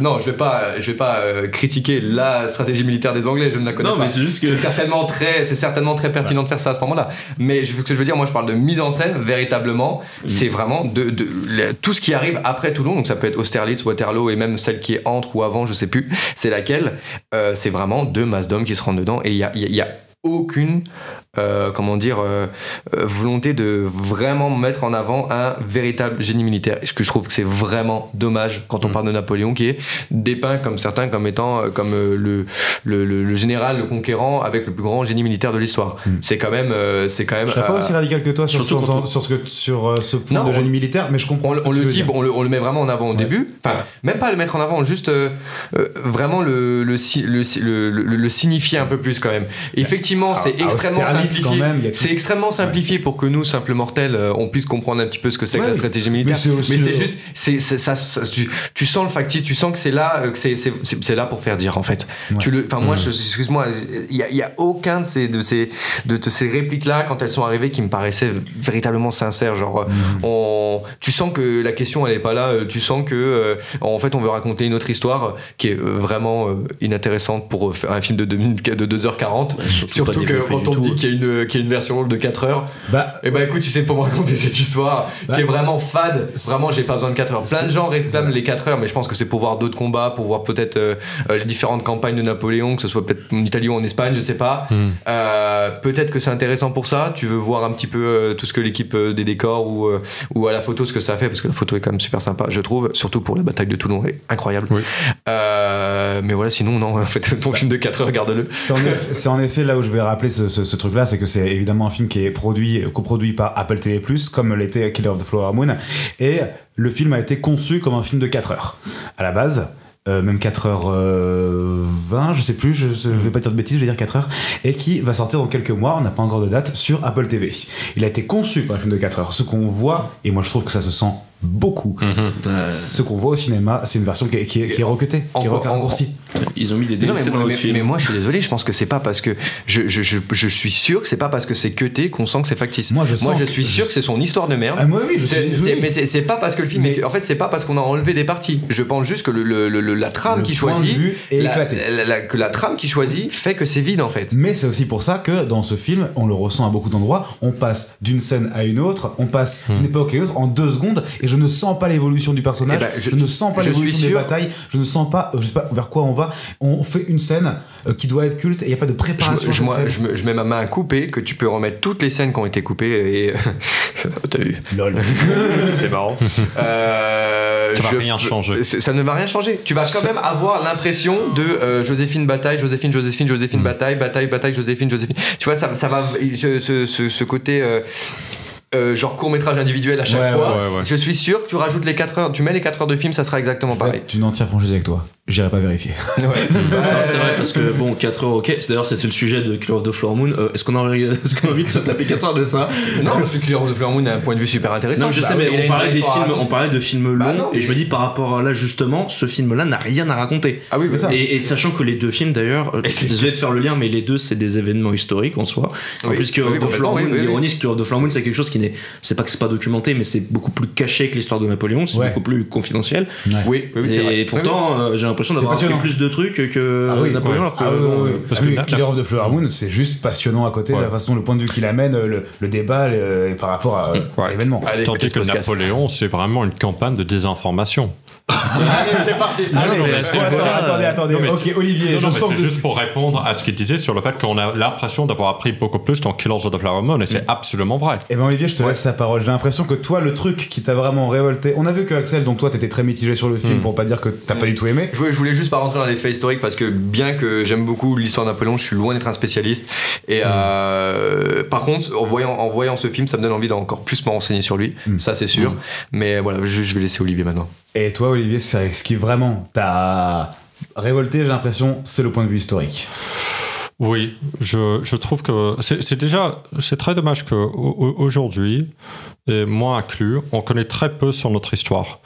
vais pas critiquer la stratégie militaire des Anglais, je ne la connais pas. Mais c'est juste que c'est certainement très pertinent de faire ça à ce moment-là. Mais ce que je veux dire, moi je parle de mise en scène véritablement. C'est vraiment tout ce qui arrive après Toulon, donc ça peut être Austerlitz, Waterloo et même celle qui est entre ou avant, je sais plus. C'est laquelle. C'est vraiment 2 masses d'hommes qui se rentrent dedans, et il y a aucune volonté de vraiment mettre en avant un véritable génie militaire. Ce que je trouve que c'est vraiment dommage quand on parle de Napoléon, qui est dépeint comme étant le général, le conquérant avec le plus grand génie militaire de l'histoire. C'est quand même je suis pas aussi radical que toi sur ce point de génie militaire, mais je comprends. On le met vraiment en avant au début, enfin même pas le mettre en avant, juste vraiment le signifier un peu plus quand même. Effectivement, c'est extrêmement symbolique. simplifié quand même. C'est extrêmement simplifié pour que nous, simples mortels, on puisse comprendre un petit peu ce que c'est que la stratégie militaire. Mais c'est juste, tu sens le factice, tu sens que c'est là, c'est là pour faire dire en fait. Moi, excuse-moi, il y a aucun de ces répliques là quand elles sont arrivées qui me paraissaient véritablement sincères. Genre, tu sens que la question elle est pas là. Tu sens que en fait on veut raconter une autre histoire qui est vraiment inintéressante pour un film de 2h40. Surtout que quand on me dit qu'il y a une version longue de 4 heures, écoute, si c'est pour me raconter cette histoire qui est vraiment fade, vraiment j'ai pas besoin de 4 heures. Plein de gens réclament les 4 heures, mais je pense que c'est pour voir d'autres combats, pour voir peut-être les différentes campagnes de Napoléon, que ce soit peut-être en Italie ou en Espagne, je sais pas. Peut-être que c'est intéressant pour ça. Tu veux voir un petit peu tout ce que l'équipe des décors ou à la photo ce que ça fait, parce que la photo est quand même super sympa, je trouve, surtout pour la bataille de Toulon, est incroyable. Mais voilà, sinon non, en fait ton film de 4 heures, garde-le. C'est en effet là où je vais rappeler ce truc là, c'est que c'est évidemment un film qui est coproduit par Apple TV+, comme l'était Killer of the Flower Moon, et le film a été conçu comme un film de 4 heures à la base. Même 4h20, je sais plus, je vais pas dire de bêtises, je vais dire 4h, et qui va sortir dans quelques mois, on n'a pas encore de date, sur Apple TV. Il a été conçu comme un film de 4 heures. Ce qu'on voit, et moi je trouve que ça se sent beaucoup, ce qu'on voit au cinéma, c'est une version qui est recuttée, qui est raccourcie. Ils ont mis des DLC dans le film. Mais moi je suis désolé, je pense que c'est pas parce que je suis sûr que c'est pas parce que c'est cuté qu'on sent que c'est factice. Moi je suis sûr que c'est son histoire de merde. Moi oui, mais c'est pas parce que le film en fait c'est pas parce qu'on a enlevé des parties. Je pense juste que la trame qui choisit est éclatée. Que la trame qui choisit fait que c'est vide en fait. Mais c'est aussi pour ça que dans ce film, on le ressent à beaucoup d'endroits, on passe d'une scène à une autre, on passe d'une époque à une autre en 2 secondes, et je ne sens pas l'évolution du personnage, je ne sens pas l'évolution des batailles, je ne sens pas, je sais pas vers quoi on va. On fait une scène qui doit être culte et il n'y a pas de préparation. Je mets ma main à couper, que tu peux remettre toutes les scènes qui ont été coupées et t'as vu. Lol. C'est marrant. Ça va rien changer. Ça ne va rien changer. Tu vas quand même avoir l'impression de Joséphine bataille, Joséphine bataille, Joséphine. Tu vois, ça va ce côté genre court-métrage individuel à chaque fois. Ouais. Je suis sûr que tu rajoutes les 4 heures, tu mets les 4 heures de film, ça sera exactement pareil. Tu n'en tiens franchise avec toi. J'irai pas vérifier. C'est vrai, parce que bon, 4 heures, ok. D'ailleurs, c'était le sujet de Killer of the Flower Moon. Est-ce qu'on a envie de se taper 4 heures de ça? Non, parce que Killer of the Flower Moon a un point de vue super intéressant. Non, je sais, mais on parlait de films longs, et je me dis par rapport à là, justement, ce film-là n'a rien à raconter. Ah oui, mais ça. Et sachant que les deux films, d'ailleurs, désolé de faire le lien, mais les deux, c'est des événements historiques en soi. En plus, Killer of the Flower Moon, l'ironie, Killer of the Flower Moon, c'est quelque chose qui n'est, c'est pas que c'est pas documenté, mais c'est beaucoup plus caché que l'histoire de Napoléon, c'est beaucoup plus confidentiel. Oui, c'est vrai. Et pourtant, j'ai l'impression d'avoir appris plus de trucs que Napoléon, alors que parce que Killer of the Flower Moon, c'est juste passionnant à côté, la façon, le point de vue qu'il amène, le débat par rapport à l'événement. Tandis que Napoléon, c'est vraiment une campagne de désinformation. Allez, c'est parti. Attendez. Ok, Olivier, c'est juste pour répondre à ce qu'il disait sur le fait qu'on a l'impression d'avoir appris beaucoup plus dans Killers of the Flower Moon, et c'est absolument vrai. Et ben Olivier, je te laisse la parole. J'ai l'impression que toi, le truc qui t'a vraiment révolté, on a vu que Axel, donc toi, t'étais très mitigé sur le film, pour pas dire que t'as pas du tout aimé. Je voulais juste pas rentrer dans les faits historiques, parce que bien que j'aime beaucoup l'histoire de Napoléon, je suis loin d'être un spécialiste. Et par contre, en voyant ce film, ça me donne envie d'encore plus me renseigner sur lui. Ça, c'est sûr. Mais voilà, je vais laisser Olivier maintenant. Et toi, Olivier, ce qui vraiment t'a révolté, j'ai l'impression, c'est le point de vue historique. Oui, je trouve que c'est très dommage qu'aujourd'hui, et moi inclus, on connaît très peu sur notre histoire.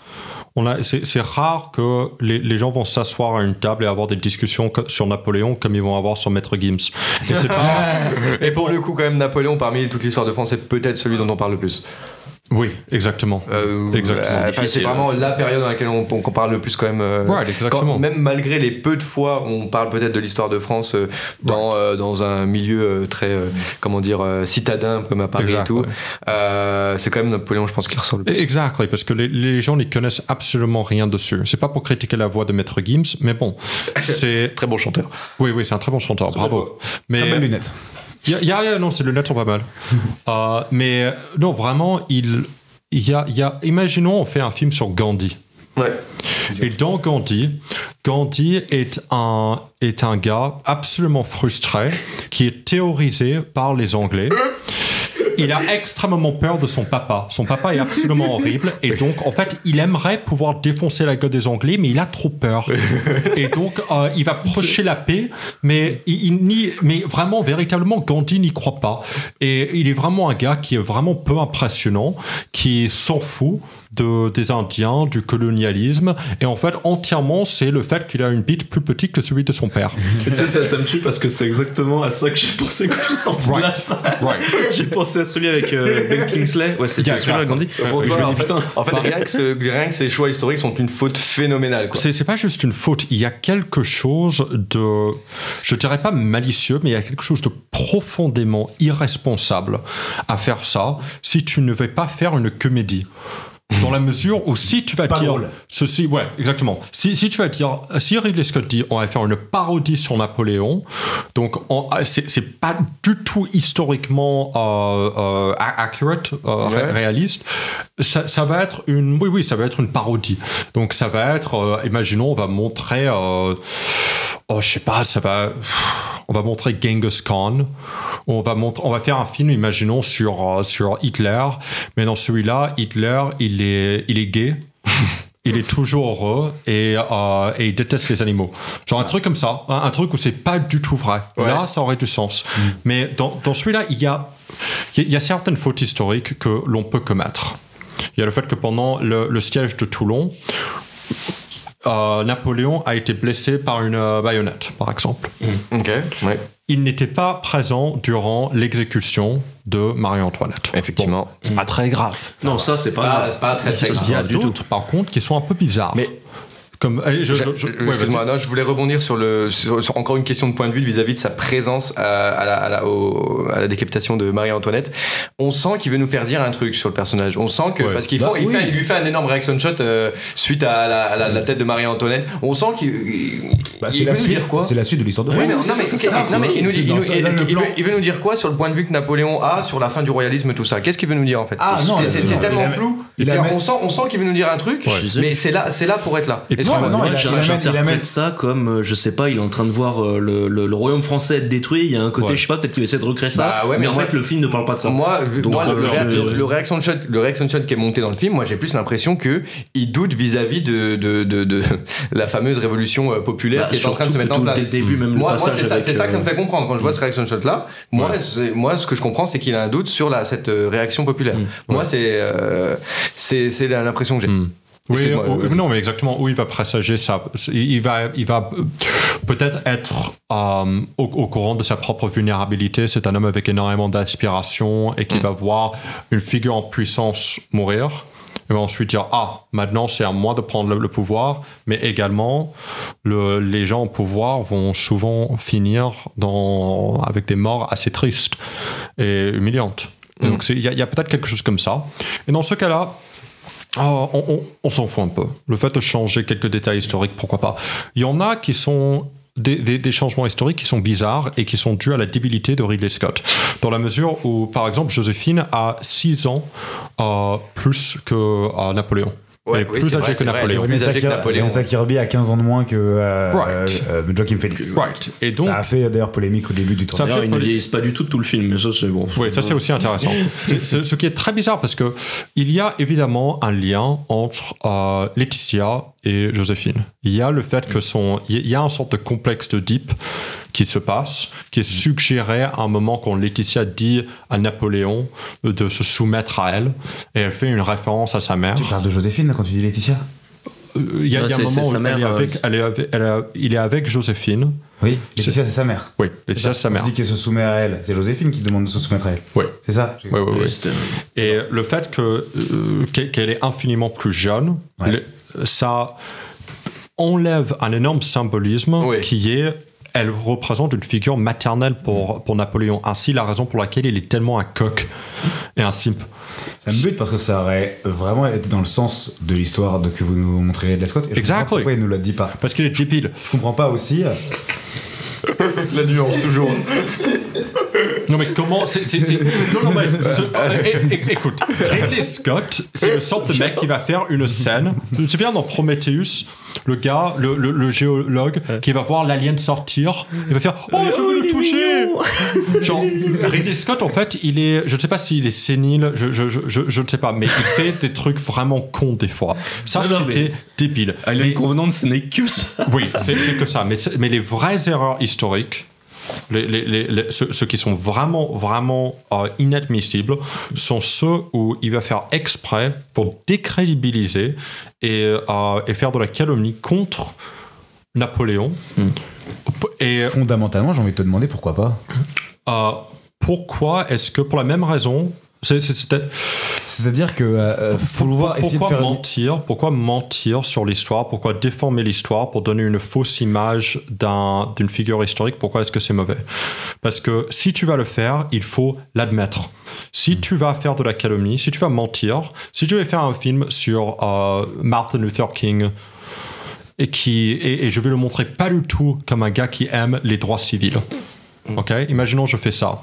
C'est rare que les gens vont s'asseoir à une table et avoir des discussions sur Napoléon comme ils vont avoir sur Maître Gims. Et pour le coup, quand même, Napoléon, parmi toute l'histoire de France, c'est peut-être celui dont on parle le plus. Oui, exactement. C'est vraiment la période dans laquelle on parle le plus quand même. Exactement. Même malgré les peu de fois où on parle peut-être de l'histoire de France dans un milieu très citadin comme à Paris et tout, c'est quand même Napoléon, je pense, qui ressort le plus. Exactement, parce que les gens n'y connaissent absolument rien dessus. C'est pas pour critiquer la voix de Maître Gims, mais bon, c'est très bon chanteur. Oui, c'est un très bon chanteur. Bravo. Mais très belles lunettes. Non, ces lunettes sont pas mal. Mais non, vraiment, imaginons, on fait un film sur Gandhi. Ouais. Et dans Gandhi est un gars absolument frustré qui est théorisé par les Anglais il a extrêmement peur de son papa. Son papa est absolument horrible. Et donc, en fait, il aimerait pouvoir défoncer la gueule des Anglais, mais il a trop peur. Et donc, il va prêcher la paix, mais mais vraiment, véritablement, Gandhi n'y croit pas. Et il est vraiment un gars qui est vraiment peu impressionnant, qui s'en fout des Indiens, du colonialisme, et en fait entièrement c'est le fait qu'il a une bite plus petite que celui de son père. Tu sais, ça me tue parce que c'est exactement à ça que j'ai pensé quand je suis sorti de la salle. J'ai pensé à celui avec Ben Kingsley. Ouais, c'était celui-là Gandhi. Je me dis putain. En fait, rien que ces choix historiques sont une faute phénoménale. Quoi. C'est pas juste une faute. Il y a quelque chose de, je dirais pas malicieux, mais il y a quelque chose de profondément irresponsable à faire ça si tu ne veux pas faire une comédie. Dans la mesure où si tu vas dire ceci, ouais, exactement. Si tu vas dire, si Ridley Scott dit on va faire une parodie sur Napoléon, donc c'est pas du tout historiquement accurate, réaliste. Ça va être ça va être une parodie. Donc ça va être, imaginons, on va montrer, je sais pas, on va montrer Genghis Khan. On va faire un film, imaginons, sur Hitler, mais dans celui-là, Hitler, il est gay, il est toujours heureux et il déteste les animaux. Genre un truc comme ça, un truc où c'est pas du tout vrai. Ouais. Là, ça aurait du sens. Mais dans celui-là, il y a certaines fautes historiques que l'on peut commettre. Il y a le fait que pendant le siège de Toulon, Napoléon a été blessé par une baïonnette, par exemple. Ok, ouais. Il n'était pas présent durant l'exécution de Marie-Antoinette. Effectivement. Bon, c'est pas très grave. Non, ça, c'est pas très grave. Il y a d'autres, par contre, qui sont un peu bizarres. Mais... excuse-moi, je voulais rebondir sur encore une question de point de vue vis-à-vis de sa présence à la décapitation de Marie-Antoinette. On sent qu'il veut nous faire dire un truc sur le personnage. On sent que parce qu'il lui fait un énorme reaction shot suite à la tête de Marie-Antoinette. On sent qu'il il veut nous dire quoi. C'est la suite de l'histoire de il veut nous dire quoi sur le point de vue que Napoléon a sur la fin du royalisme, tout ça. Qu'est-ce qu'il veut nous dire en fait? C'est tellement flou. On sent qu'il veut nous dire un truc, mais c'est là pour être là. J'interprète ça comme, je sais pas, il est en train de voir le royaume français être détruit. Il y a un côté, je sais pas, peut-être qu'il essaie de recréer ça. Mais en fait, le film ne parle pas de ça. Le reaction shot qui est monté dans le film, moi j'ai plus l'impression qu'il doute vis-à-vis de la fameuse révolution populaire qui est en train de se mettre en place. Moi, c'est ça qui me fait comprendre. Quand je vois ce reaction shot là, moi ce que je comprends, c'est qu'il a un doute sur cette réaction populaire. Moi, c'est l'impression que j'ai. Oui, non, mais exactement où il va présager ça. Il va peut-être être au courant de sa propre vulnérabilité. C'est un homme avec énormément d'aspiration et qui va voir une figure en puissance mourir. Il va ensuite dire maintenant c'est à moi de prendre le pouvoir, mais également les gens au pouvoir vont souvent finir avec des morts assez tristes et humiliantes. Et donc il y a peut-être quelque chose comme ça. Et dans ce cas-là, on s'en fout un peu. Le fait de changer quelques détails historiques, pourquoi pas. Il y en a qui sont des changements historiques qui sont bizarres et qui sont dus à la débilité de Ridley Scott. Dans la mesure où, par exemple, Joséphine a 6 ans plus que Napoléon. Ouais, plus âgé que Napoléon. Vanessa Kirby a 15 ans de moins que Joaquin Phoenix. Et donc, ça a fait d'ailleurs polémique au début du tournage. D'ailleurs, ils ne vieillissent pas du tout le film, mais ça c'est bon. Oui, ça c'est aussi intéressant. Ce qui est très bizarre parce que il y a évidemment un lien entre Laetitia et Joséphine. Il y a le fait que il y a une sorte de complexe d'Oedipe qui se passe, qui est suggéré à un moment quand Laetitia dit à Napoléon de se soumettre à elle, et elle fait une référence à sa mère. Tu parles de Joséphine quand tu dis Laetitia? Il y a un moment où il est avec Joséphine. Oui, Laetitia c'est sa mère. Oui, Laetitia c'est sa mère. On dit qu'elle se soumet à elle. C'est Joséphine qui demande de se soumettre à elle. Oui. C'est ça? Oui. Et le fait qu'elle est infiniment plus jeune, ça enlève un énorme symbolisme qui est... Elle représente une figure maternelle pour Napoléon. Ainsi, la raison pour laquelle il est tellement un coq et un simp. Ça me bute parce que ça aurait vraiment été dans le sens de l'histoire que vous nous montrez de la Scott. Exactement. Pourquoi il ne nous l'a dit pas? Parce qu'il est débile. Je comprends pas aussi. La nuance, toujours. Non mais comment Non mais écoute, Ridley Scott, c'est le sorte de mec qui va faire une scène. Je me souviens dans Prometheus, le gars, le géologue, qui va voir l'alien sortir, il va faire je veux le toucher. Genre Ridley Scott en fait, je ne sais pas s'il est sénile, je ne sais pas, mais il fait des trucs vraiment cons des fois. Ça c'était débile. Alien Covenant, ce n'est que ça. Oui, c'est que ça. Mais les vraies erreurs historiques, ceux qui sont vraiment inadmissibles, sont ceux où il va faire exprès pour décrédibiliser et faire de la calomnie contre Napoléon. Et fondamentalement, j'ai envie de te demander pourquoi pas. Pourquoi est-ce que pour la même raison c'est-à-dire que faut le voir essayer de faire pourquoi mentir sur l'histoire, pourquoi déformer l'histoire pour donner une fausse image d'une figure historique, pourquoi est-ce que c'est mauvais? Parce que si tu vas le faire, il faut l'admettre. Si tu vas faire de la calomnie, si tu vas mentir, si tu vas faire un film sur Martin Luther King et je vais le montrer pas du tout comme un gars qui aime les droits civils. Ok, imaginons je fais ça.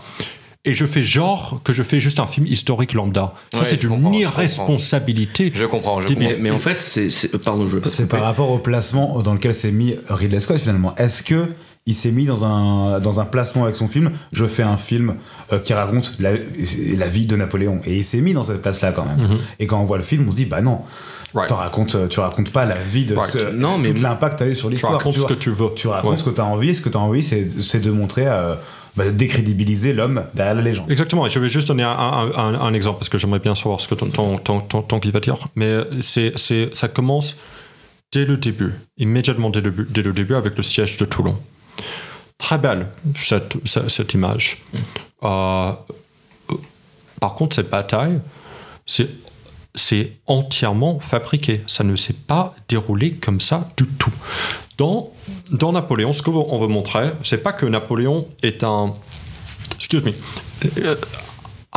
Et je fais genre que je fais juste un film historique lambda. Ça, c'est une irresponsabilité. Je comprends. Mais en fait, c'est par rapport au placement dans lequel s'est mis Ridley Scott, finalement. Est-ce que il s'est mis dans un placement avec son film? Je fais un film qui raconte la vie de Napoléon. Et il s'est mis dans cette place-là, quand même. Et quand on voit le film, on se dit, bah non. Tu racontes pas la vie de tout l'impact que tu as eu sur l'histoire. Tu racontes ce que tu veux. Tu racontes ce que tu as envie. Ce que tu as envie, c'est de montrer, de décrédibiliser l'homme derrière la légende. Exactement. Et je vais juste donner un exemple parce que j'aimerais bien savoir ce que ton qui va dire. Mais ça commence dès le début, immédiatement dès le début avec le siège de Toulon. Très belle cette image. Par contre, cette bataille, c'est entièrement fabriqué. Ça ne s'est pas déroulé comme ça du tout. Dans Napoléon, ce qu'on veut montrer, c'est pas que Napoléon est un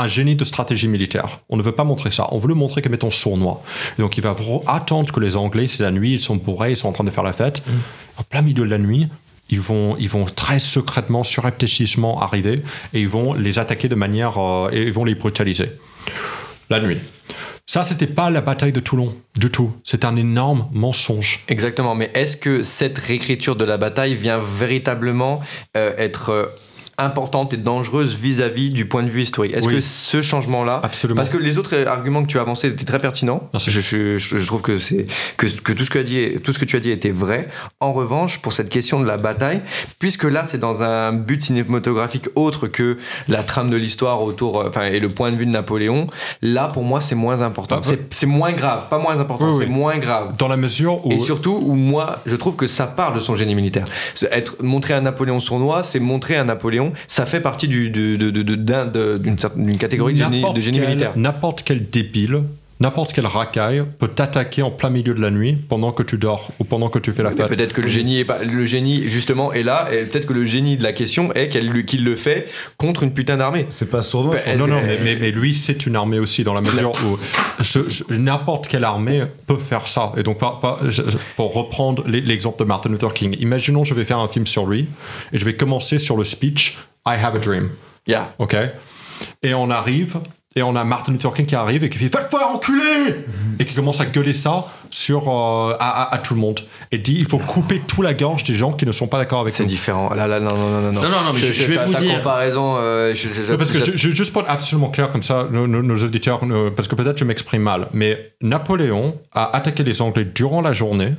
génie de stratégie militaire. On ne veut pas montrer ça. On veut le montrer comme étant sournois. Et donc il va attendre que les Anglais, c'est la nuit, ils sont bourrés, ils sont en train de faire la fête. En plein milieu de la nuit, ils vont très secrètement, surreptitieusement arriver et ils vont les attaquer de manière... et ils vont les brutaliser. La nuit. Ça, c'était pas la bataille de Toulon du tout. C'est un énorme mensonge. Exactement. Mais est-ce que cette réécriture de la bataille vient véritablement être importante et dangereuse vis-à-vis du point de vue historique? Est-ce que ce changement-là... Absolument. Parce que les autres arguments que tu as avancés étaient très pertinents. Je trouve que tout ce que tu as dit était vrai. En revanche, pour cette question de la bataille, puisque là, c'est dans un but cinématographique autre que la trame de l'histoire autour... et le point de vue de Napoléon, là, pour moi, c'est moins important. C'est moins grave. Pas moins important, c'est moins grave. Dans la mesure où... Et surtout, où moi, je trouve que ça parle de son génie militaire. Montrer un Napoléon sournois, c'est montrer un Napoléon... Ça fait partie d'une catégorie de génie militaire. N'importe quel débile, n'importe quel racaille peut t'attaquer en plein milieu de la nuit pendant que tu dors ou pendant que tu fais la fête. Peut-être que le génie justement est là, et peut-être que le génie de la question est qu'il le fait contre une putain d'armée. C'est pas sournois. Mais lui, c'est une armée aussi, dans la mesure où n'importe quelle armée peut faire ça. Et donc, pour reprendre l'exemple de Martin Luther King, imaginons je vais faire un film sur lui et je vais commencer sur le speech I have a dream. Yeah. Ok. Et on arrive. Et on a Martin Luther King qui arrive et qui fait « Faites-toi enculer !» et qui commence à gueuler ça à tout le monde. Et dit « Il faut couper tout la gorge des gens qui ne sont pas d'accord avec nous. » C'est différent. Là, non. Non, mais je vais vous dire... comparaison... parce que juste pour être absolument clair comme ça, nos auditeurs... parce que peut-être je m'exprime mal, mais Napoléon a attaqué les Anglais durant la journée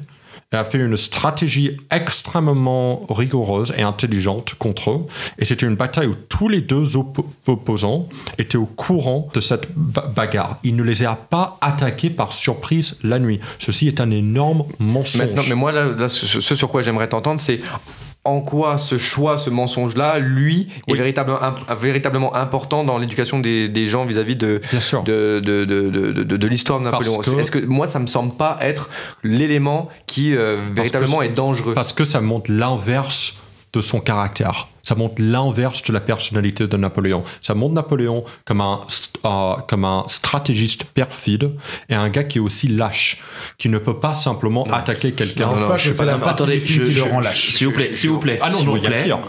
et a fait une stratégie extrêmement rigoureuse et intelligente contre eux. Et c'était une bataille où tous les deux opposants étaient au courant de cette bagarre. Il ne les a pas attaqués par surprise la nuit. Ceci est un énorme mensonge. Maintenant, mais moi, là, ce sur quoi j'aimerais t'entendre, c'est en quoi ce mensonge-là, lui, est véritablement important dans l'éducation des gens vis-à-vis de l'histoire de Napoléon. Est-ce que moi, ça me semble pas être l'élément qui véritablement est dangereux? Parce que ça montre l'inverse de son caractère. Ça montre l'inverse de la personnalité de Napoléon. Ça montre Napoléon comme un stratégiste perfide et un gars qui est aussi lâche, qui ne peut pas simplement attaquer quelqu'un. Attendez, s'il vous plaît. Ah non, il y a pire.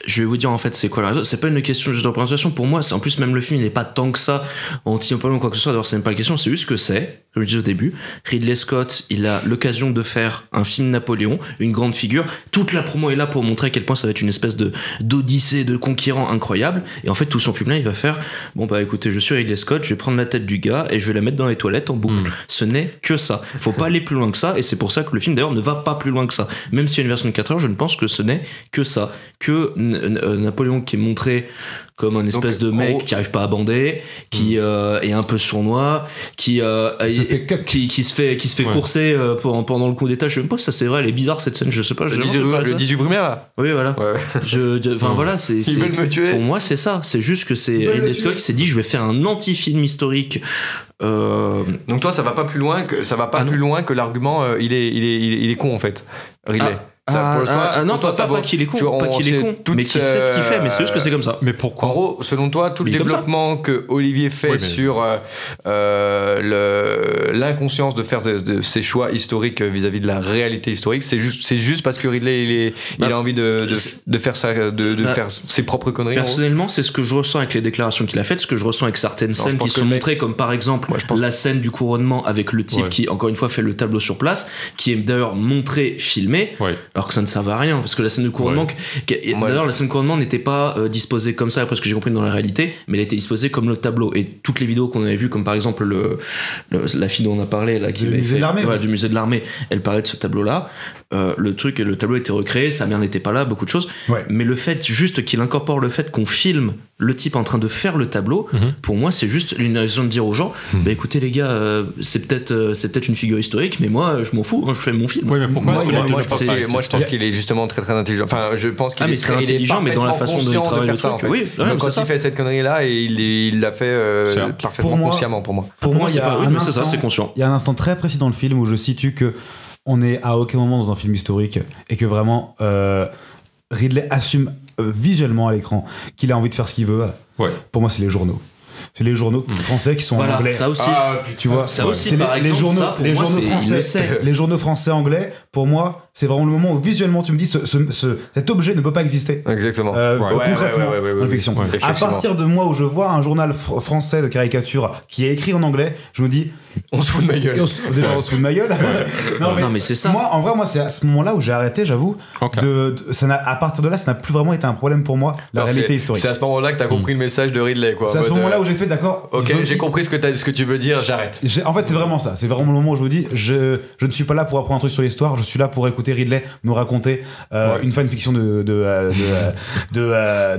je vais vous dire en fait c'est quoi la raison. C'est pas une question juste de représentation pour moi, c'est en plus même le film il est pas tant que ça anti-Napoléon ou quoi que ce soit, d'ailleurs c'est même pas la question, c'est juste que c'est, comme je disais au début, Ridley Scott il a l'occasion de faire un film Napoléon, une grande figure, toute la promo est là pour montrer à quel point ça va être une espèce d'odyssée, de conquérant incroyable, et en fait tout son film là il va faire, bon bah écoutez je suis Ridley Scott, je vais prendre la tête du gars et je vais la mettre dans les toilettes en boucle. Ce n'est que ça, faut pas aller plus loin que ça, et c'est pour ça que le film d'ailleurs ne va pas plus loin que ça, même s'il y a une version de 4 heures, je ne pense que ce n'est que ça, que Napoléon qui est montré comme un espèce de mec qui arrive pas à bander, qui est un peu sournois, qui se fait courser pendant le coup d'état. Je sais même pas si ça c'est vrai, elle est bizarre cette scène, je sais pas. Le 18 primaire là. Oui voilà. Enfin voilà, ils veulent me tuer. Pour moi c'est ça, c'est juste que c'est Ridley Scott qui s'est dit je vais faire un anti-film historique. Donc toi ça va pas plus loin plus loin que l'argument il est con en fait. Ridley. Non, pas qu'il est con, mais qu'il sait ce qu'il fait, mais c'est juste que c'est comme ça. Mais pourquoi ? En gros, selon toi, tout le développement que Olivier fait sur l'inconscience de faire de ses choix historiques vis-à-vis de la réalité historique, c'est juste parce que Ridley il a envie de faire ça, faire ses propres conneries. Personnellement, c'est ce que je ressens avec les déclarations qu'il a faites, ce que je ressens avec certaines scènes qui sont montrées, comme par exemple la scène du couronnement avec le type qui, encore une fois, fait le tableau sur place, qui est d'ailleurs montré, filmé. Alors que ça ne servait à rien, parce que la scène de couronnement, d'ailleurs la scène de couronnement n'était pas disposée comme ça, après ce que j'ai compris dans la réalité, mais elle était disposée comme le tableau, et toutes les vidéos qu'on avait vues, comme par exemple la fille dont on a parlé là, qui du musée de l'armée, du musée de l'armée, elle parlait de ce tableau là, le tableau était recréé, sa mère n'était pas là, beaucoup de choses, mais le fait juste qu'il incorpore le fait qu'on filme le type en train de faire le tableau, pour moi c'est juste une raison de dire aux gens bah écoutez les gars, c'est peut-être une figure historique, mais moi je m'en fous, je fais mon film. Oui, mais pourquoi moi je pense qu'il est justement très très intelligent, enfin je pense qu'il est intelligent, mais dans la façon de travailler le truc, en fait. Oui, quand il fait cette connerie là, et il l'a fait parfaitement consciemment pour moi. Pour moi, c'est conscient. Il y a un instant très précis dans le film où je situe que on est à aucun moment dans un film historique, et que vraiment Ridley assume visuellement à l'écran qu'il a envie de faire ce qu'il veut. Pour moi c'est les journaux. C'est les journaux français qui sont en anglais. Ça aussi. Tu vois, ça aussi, par exemple, les journaux français anglais, pour moi, c'est vraiment le moment où visuellement tu me dis cet objet ne peut pas exister. Exactement. Concrètement, dans la fiction. À partir de moi où je vois un journal français de caricature qui est écrit en anglais, je me dis on se fout de ma gueule. On se fout de ma gueule. non, mais c'est ça. Moi, c'est à ce moment-là où j'ai arrêté, j'avoue. À partir de là, ça n'a plus vraiment été un problème pour moi, la réalité historique. C'est à ce moment-là que t'as compris le message de Ridley, quoi. C'est à ce moment-là où j'ai fait d'accord. Ok, j'ai compris ce que tu veux dire, j'arrête. En fait, c'est vraiment ça. C'est vraiment le moment où je me dis, je ne suis pas là pour apprendre un truc sur l'histoire, je suis là pour écouter Ridley me raconter une fanfiction de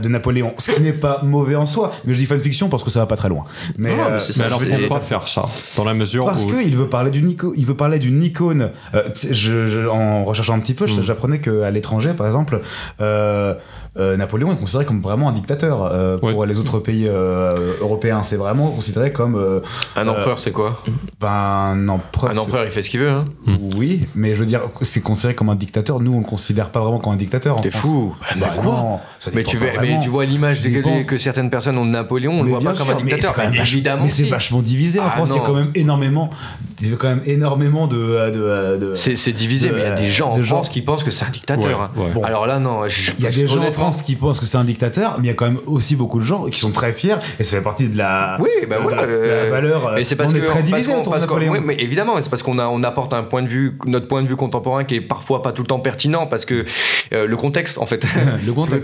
Napoléon. Ce qui n'est pas mauvais en soi, mais je dis fanfiction parce que ça va pas très loin. Mais alors pourquoi faire ça dans la mesure parce qu'il veut parler d'une icône. En recherchant un petit peu, j'apprenais qu'à l'étranger, par exemple, Napoléon est considéré comme vraiment un dictateur pour les autres pays européens. C'est vraiment considéré comme un empereur. C'est quoi? Un empereur, il fait ce qu'il veut, hein. Oui, mais je veux dire, c'est considéré comme un dictateur. Nous, on le considère pas vraiment comme un dictateur. T'es fou. Non, mais tu vois l'image que certaines personnes ont de Napoléon, on le voit pas comme un dictateur. Évidemment, mais c'est vachement divisé en France. Il y a quand même énormément de c'est divisé, mais il y a des gens en France qui pensent que c'est un dictateur. Bon, alors là, non. Il y a des gens en France qui pensent que c'est un dictateur, mais il y a quand même aussi beaucoup de gens qui sont très fiers, et ça fait partie de la valeur. Mais c'est parce on est très divisé autour de Napoléon. Oui, mais évidemment, c'est parce qu'on apporte notre point de vue contemporain qui est parfois pas tout le temps pertinent, parce que le contexte, en fait.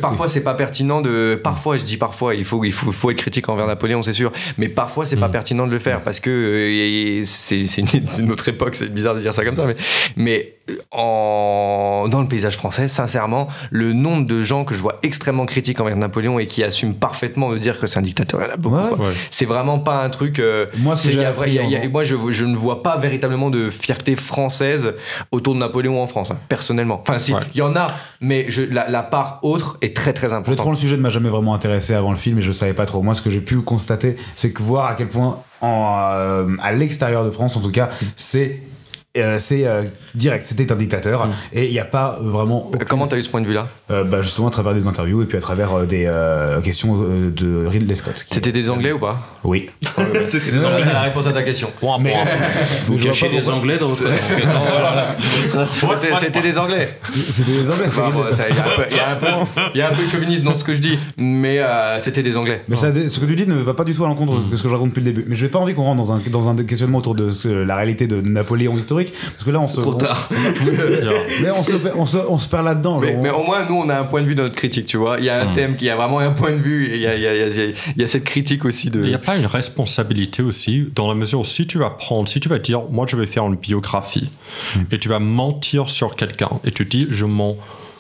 Parfois, c'est pas pertinent Parfois, je dis parfois, il faut être critique envers Napoléon, c'est sûr, mais parfois, c'est pas pertinent de le faire, parce que c'est notre époque, c'est bizarre de dire ça comme ça, mais dans le paysage français, sincèrement, le nombre de gens que je vois extrêmement critiques envers Napoléon et qui assument parfaitement de dire que c'est un dictateur, il y en a beaucoup. C'est vraiment pas un truc. Moi, je ne vois pas véritablement de fierté française autour de Napoléon en France, personnellement. Enfin, si, il y en a, mais la part autre est très très importante. Le sujet ne m'a jamais vraiment intéressé avant le film, et je savais pas trop. Moi, ce que j'ai pu constater, c'est que voir à quel point à l'extérieur de France, en tout cas, c'est c'est direct, c'était un dictateur et il n'y a pas vraiment. Comment t'as eu ce point de vue-là? Justement à travers des interviews et puis à travers des questions de Ridley Scott. C'était des Anglais ou pas? Oui. C'était des Anglais. La réponse à ta question. Mais vous cachez les Anglais dans votre. C'était des Anglais. C'était des Anglais. Il y a un peu de chauvinisme dans ce que je dis, mais c'était des Anglais. Mais ce que tu dis ne va pas du tout à l'encontre de ce que je raconte depuis le début. Mais je n'ai pas envie qu'on rentre dans un questionnement autour de la réalité de Napoléon historique. Parce que là, trop tard. Mais on se perd là-dedans. Mais au moins, nous, on a un point de vue dans notre critique, tu vois. Il y a un thème qui a vraiment un point de vue. Et il y a cette critique aussi de. Il n'y a pas une responsabilité aussi, dans la mesure où si tu vas dire, moi, je vais faire une biographie, et tu vas mentir sur quelqu'un, et tu dis, je m'en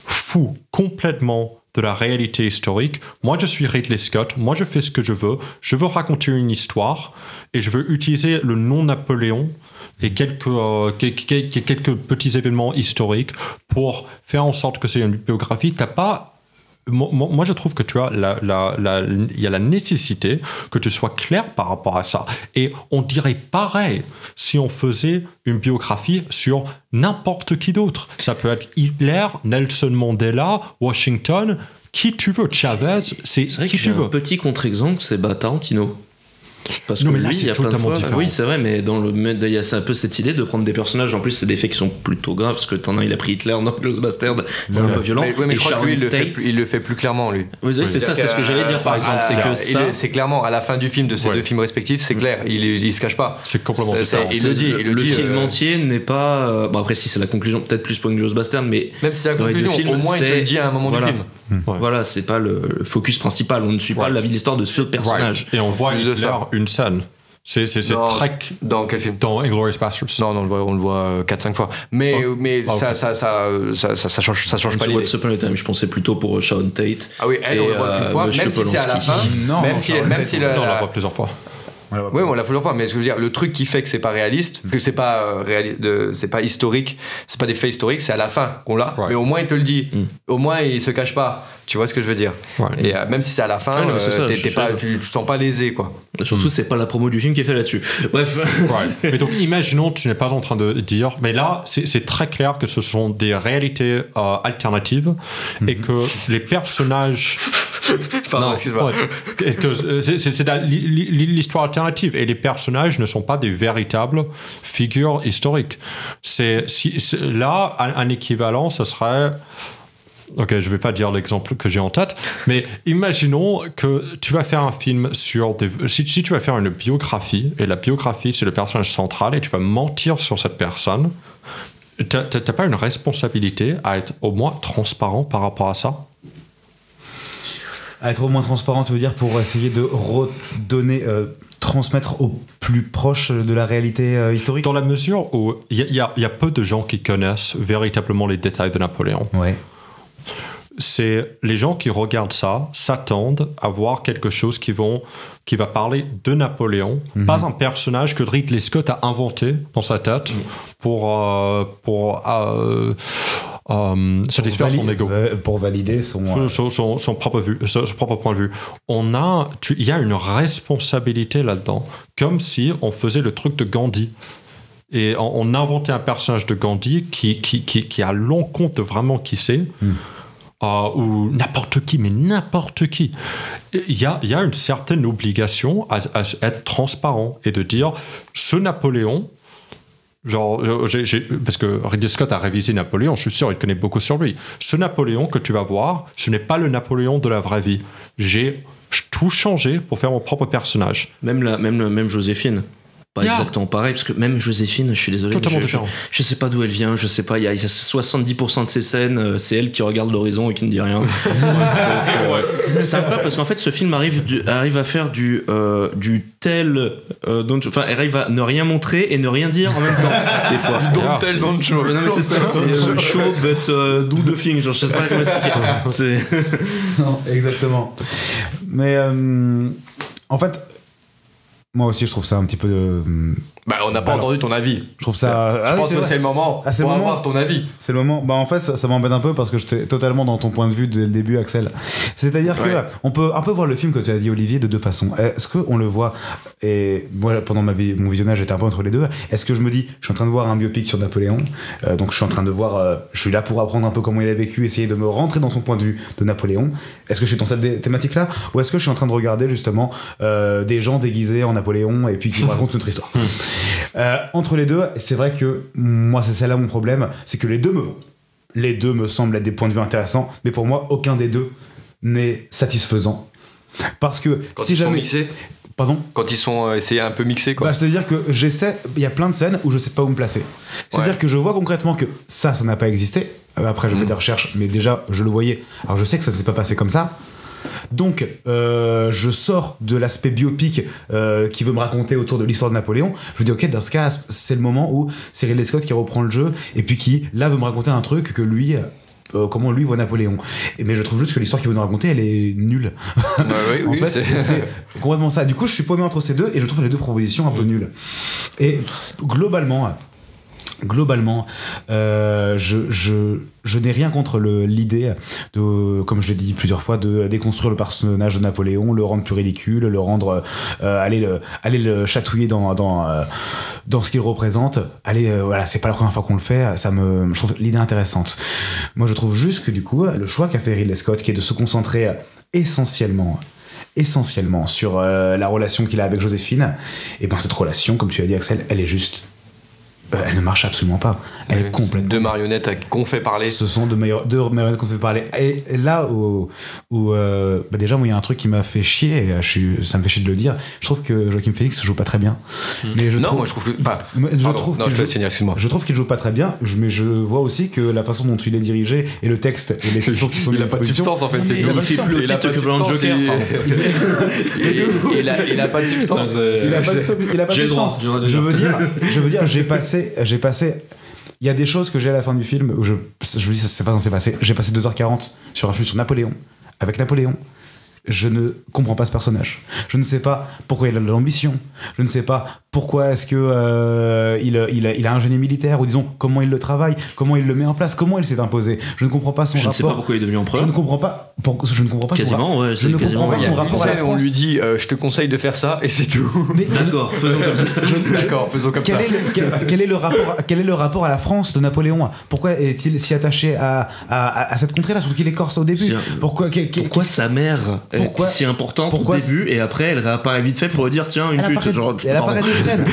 fous complètement de la réalité historique. Moi, je suis Ridley Scott. Moi, je fais ce que je veux. Je veux raconter une histoire, et je veux utiliser le nom Napoléon et quelques petits événements historiques pour faire en sorte que c'est une biographie. T'as pas... Moi, je trouve que tu as il y a la nécessité que tu sois clair par rapport à ça. Et on dirait pareil si on faisait une biographie sur n'importe qui d'autre. Ça peut être Hitler, Nelson Mandela, Washington, qui tu veux, Chavez, c'est qui tu veux. Un petit contre-exemple, c'est Tarantino. Parce non, que mais là, lui, c'est il y a plein de fois. différent. Oui, c'est vrai, mais il y a un peu cette idée de prendre des personnages. En plus, c'est des faits qui sont plutôt graves. Parce que il a pris Hitler dans Glorious Bastard. C'est un peu violent. Mais je crois que lui, il le fait plus clairement, lui. Oui, c'est ça, c'est ce que j'allais dire, par exemple. C'est que ça. C'est clairement, à la fin du film, de ces deux films respectifs, c'est clair. Il se cache pas. C'est complètement différent. Il le dit. Le film entier n'est pas. Bon, après, si c'est la conclusion, peut-être plus pour Glorious Bastard, mais. Même si c'est la conclusion, au moins, il te le dit à un moment du film. Voilà, c'est pas le focus principal. On ne suit pas l'histoire de ce personnage. Et on voit une scène. C'est très. Dans quel film? Dans Inglourious Basterds. Non, on le voit 4-5 fois. Mais ça change pas l'idée. Je pensais plutôt pour Sharon Tate. Ah oui, elle, on le voit plusieurs fois, même si c'est à la fin. Même si on la voit plusieurs fois. Oui, on l'a plusieurs fois, mais ce que je veux dire, le truc qui fait que c'est pas réaliste, que c'est pas c'est pas historique, c'est pas des faits historiques, c'est à la fin qu'on l'a. Mais au moins il te le dit, au moins il se cache pas. Tu vois ce que je veux dire? Et même si c'est à la fin, tu te sens pas lésé, quoi. Surtout, c'est pas la promo du film qui est fait là-dessus. Bref. Mais donc, imaginons, tu n'es pas en train de dire, mais là, c'est très clair que ce sont des réalités alternatives et que les personnages. Pardon, excuse-moi. C'est l'histoire alternative et les personnages ne sont pas des véritables figures historiques. Là, un équivalent, ça serait. Ok, je vais pas dire l'exemple que j'ai en tête, mais imaginons que tu vas faire un film sur si tu vas faire une biographie, et la biographie c'est le personnage central, et tu vas mentir sur cette personne, t'as pas une responsabilité à être au moins transparent par rapport à ça? À être au moins transparent, tu veux dire, pour essayer de redonner, transmettre au plus proche de la réalité historique? Dans la mesure où il y a peu de gens qui connaissent véritablement les détails de Napoléon. Ouais. C'est les gens qui regardent ça s'attendent à voir quelque chose qui va parler de Napoléon, pas un personnage que Ridley Scott a inventé dans sa tête pour satisfaire son ego, pour valider son propre point de vue. Il y a une responsabilité là-dedans, comme si on faisait le truc de Gandhi. Et on inventait un personnage de Gandhi qui a l'encontre de vraiment qui c'est. Ou n'importe qui. Il y a une certaine obligation à être transparent et de dire ce Napoléon, parce que Ridley Scott a révisé Napoléon, je suis sûr il connaît beaucoup sur lui. Ce Napoléon que tu vas voir, ce n'est pas le Napoléon de la vraie vie. J'ai tout changé pour faire mon propre personnage. Même Joséphine. Pas exactement pareil, parce que même Joséphine, je suis désolé, je sais pas d'où elle vient, je sais pas, il y a 70% de ces scènes, c'est elle qui regarde l'horizon et qui ne dit rien. C'est incroyable parce qu'en fait ce film arrive à faire du tel, elle arrive à ne rien montrer et ne rien dire en même temps, des fois. Don't tell, don't show. Non mais c'est ça, c'est show but do the thing, je sais pas comment expliquer. Non, exactement. Mais en fait, Moi aussi, je trouve ça un petit peu de... Bah, on n'a pas entendu ton avis. Je trouve ça... Je pense que c'est le moment pour avoir ton avis. C'est le moment. Bah, en fait, ça m'embête un peu parce que j'étais totalement dans ton point de vue dès le début, Axel. C'est-à-dire que on peut un peu voir le film, que tu as dit, Olivier, de deux façons. Est-ce qu'on le voit, et moi, pendant mon visionnage, j'étais un peu entre les deux. Est-ce que je me dis, je suis en train de voir un biopic sur Napoléon, donc je suis en train de voir, je suis là pour apprendre un peu comment il a vécu, essayer de me rentrer dans son point de vue de Napoléon. Est-ce que je suis dans cette thématique-là, ou est-ce que je suis en train de regarder justement des gens déguisés en Napoléon et puis qui me racontent notre histoire. Entre les deux, c'est vrai que moi, c'est là mon problème, c'est que les deux me vont. Les deux me semblent être des points de vue intéressants, mais pour moi, aucun des deux n'est satisfaisant. Parce que quand si ils jamais... sont mixés. Pardon ? Quand ils sont essayés un peu mixés, quoi. Bah, ça veut dire que il y a plein de scènes où je sais pas où me placer. C'est-à-dire que je vois concrètement que ça n'a pas existé. Après, je fais des recherches, mais déjà, je le voyais. Alors, je sais que ça s'est pas passé comme ça. Donc, je sors de l'aspect biopic qui veut me raconter autour de l'histoire de Napoléon. Je me dis, ok, dans ce cas, c'est le moment où c'est Ridley Scott qui reprend le jeu et puis qui, là, veut me raconter un truc que lui... comment lui voit Napoléon. Mais je trouve juste que l'histoire qu'il veut nous raconter, elle est nulle. Oui, en fait, c'est complètement ça. Du coup, je suis paumé entre ces deux et je trouve les deux propositions un peu nulles. Et globalement, je n'ai rien contre l'idée de, comme je l'ai dit plusieurs fois, de déconstruire le personnage de Napoléon, le rendre plus ridicule, le rendre aller le chatouiller dans ce qu'il représente. Voilà, c'est pas la première fois qu'on le fait. Je trouve l'idée intéressante. Moi, je trouve juste que du coup, le choix qu'a fait Ridley Scott, qui est de se concentrer essentiellement sur la relation qu'il a avec Joséphine, et ben cette relation, comme tu as dit, Axel, elle est juste... elle ne marche absolument pas. Elle est complètement... Deux marionnettes qu'on fait parler. Ce sont deux marionnettes qu'on fait parler. Et là où déjà, moi, il y a un truc qui m'a fait chier, et ça me fait chier de le dire. Je trouve que Joaquin Phoenix joue pas très bien. Mais je trouve qu'il joue pas très bien, mais je vois aussi que la façon dont il est dirigé et le texte et les solutions qui sont il a pas de substance en fait. C'est il fait plus autiste que dans Joker. Il a pas de substance. Il a pas de substance. Je veux dire, j'ai passé. Il y a des choses que j'ai à la fin du film où je me dis, ça c'est pas censé passer. J'ai passé 2h40 sur un film sur Napoléon. Avec Napoléon, je ne comprends pas ce personnage. Je ne sais pas pourquoi il a de l'ambition. Je ne sais pas pourquoi est-ce que il a un génie militaire, ou disons comment il le travaille, comment il le met en place, comment il s'est imposé. Je ne comprends pas son rapport. Je ne sais pas pourquoi il est devenu empereur. Je ne comprends pas quasiment, ouais, je ne comprends pas son rapport à la France. On lui dit je te conseille de faire ça et c'est tout. D'accord, faisons comme ça. Quel est le rapport à la France de Napoléon ? Pourquoi est-il si attaché à cette contrée-là, surtout qu'il est corse au début ? Pourquoi sa mère est si importante au début et après elle réapparaît vite fait pour lui dire tiens une pute, elle apparaît de scène.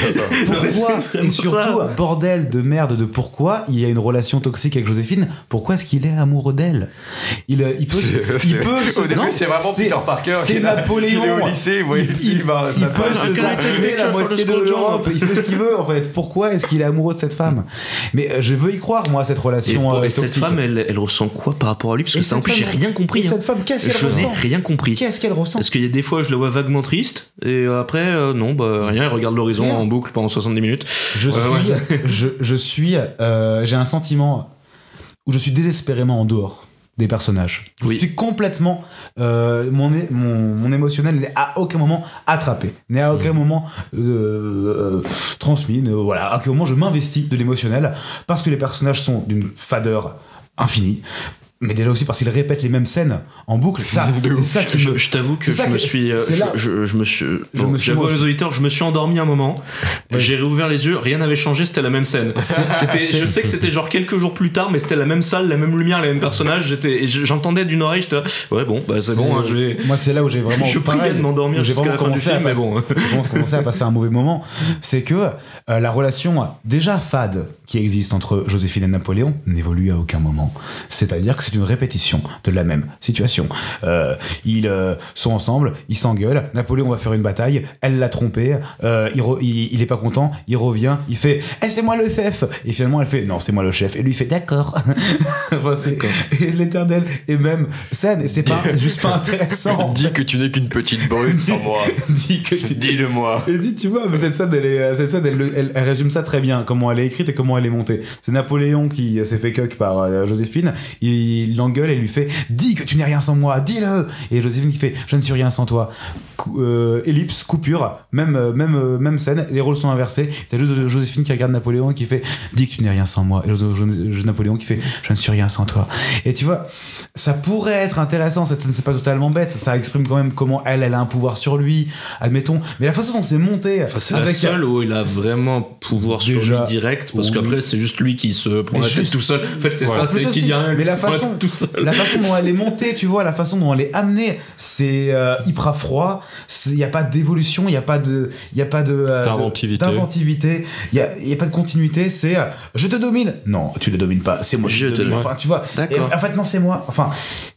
Pourquoi ? Et surtout, bordel de merde de pourquoi il y a une relation toxique avec Joséphine. Pourquoi est-ce qu'il est amoureux d'elle ? Il peut au début c'est vraiment Peter Parker, c'est Napoléon, il est au lycée, il peut se contrôler la moitié de l'Europe, il fait ce qu'il veut en fait. Pourquoi est-ce qu'il est amoureux de cette femme ? Mais je veux y croire moi à cette relation et toxique. cette femme elle ressent quoi par rapport à lui ? Parce que ça en plus j'ai rien compris. Cette femme, qu'est-ce qu'elle ressent ? Je n'ai rien compris. Qu'est-ce qu'elle ressent ? Parce qu'il y a des fois je la vois vaguement triste et après non rien, elle regarde l'horizon en boucle pendant 70 minutes. J'ai un sentiment où je suis désespérément en dehors des personnages. Je suis complètement mon émotionnel n'est à aucun moment attrapé, n'est à aucun moment transmis, voilà, à aucun moment je m'investis de l'émotionnel parce que les personnages sont d'une fadeur infinie. Mais déjà aussi parce qu'il répète les mêmes scènes en boucle. Ça, c'est ça qui me... Je t'avoue que j'avoue aux auditeurs, je me suis endormi un moment. Oui. J'ai réouvert les yeux, rien n'avait changé, c'était la même scène. Je sais que c'était genre quelques jours plus tard, mais c'était la même salle, la même lumière, les mêmes personnages. J'entendais d'une oreille, j'étais là, ouais bon, bah c'est bon. Moi c'est là où j'ai vraiment... Je priais de m'endormir jusqu'à la fin du film, mais bon. J'ai commencé à passer un mauvais moment. C'est que la relation déjà fade qui existe entre Joséphine et Napoléon n'évolue à aucun moment. C'est-à-dire que c'est une répétition de la même situation. Ils sont ensemble, ils s'engueulent, Napoléon va faire une bataille, elle l'a trompé, il est pas content, il revient, il fait c'est moi le chef, et finalement elle fait non c'est moi le chef, et lui il fait d'accord. Enfin, et l'éternel et même scène, et c'est pas juste pas intéressant. Dis que tu n'es qu'une petite brute sans moi. Dis-le-moi. Et dis, tu vois, mais cette scène elle résume ça très bien, comment elle est écrite et comment elle est montée. C'est Napoléon qui s'est fait cuck par Joséphine, il l'engueule et lui fait dis que tu n'es rien sans moi, dis-le. Et Joséphine qui fait je ne suis rien sans toi. Ellipse, coupure, même scène, les rôles sont inversés. T'as juste Joséphine qui regarde Napoléon et qui fait dis que tu n'es rien sans moi, et Napoléon qui fait je ne suis rien sans toi. Et tu vois, ça pourrait être intéressant, cette scène c'est pas totalement bête, ça exprime quand même comment elle a un pouvoir sur lui, admettons, mais la façon dont c'est monté, c'est la seule où il a vraiment pouvoir sur lui direct, parce qu'après c'est juste lui qui se prend la tête tout seul. En fait c'est ça, c'est qu'il y a rien, mais la façon dont elle est montée, tu vois, la façon dont elle est amenée, c'est hyper froid. Il n'y a pas d'évolution, il n'y a pas d'inventivité, il n'y a pas de continuité. C'est je te domine, non tu ne domines pas, c'est moi je te domine. Enfin tu vois, et, en fait non c'est moi, enfin,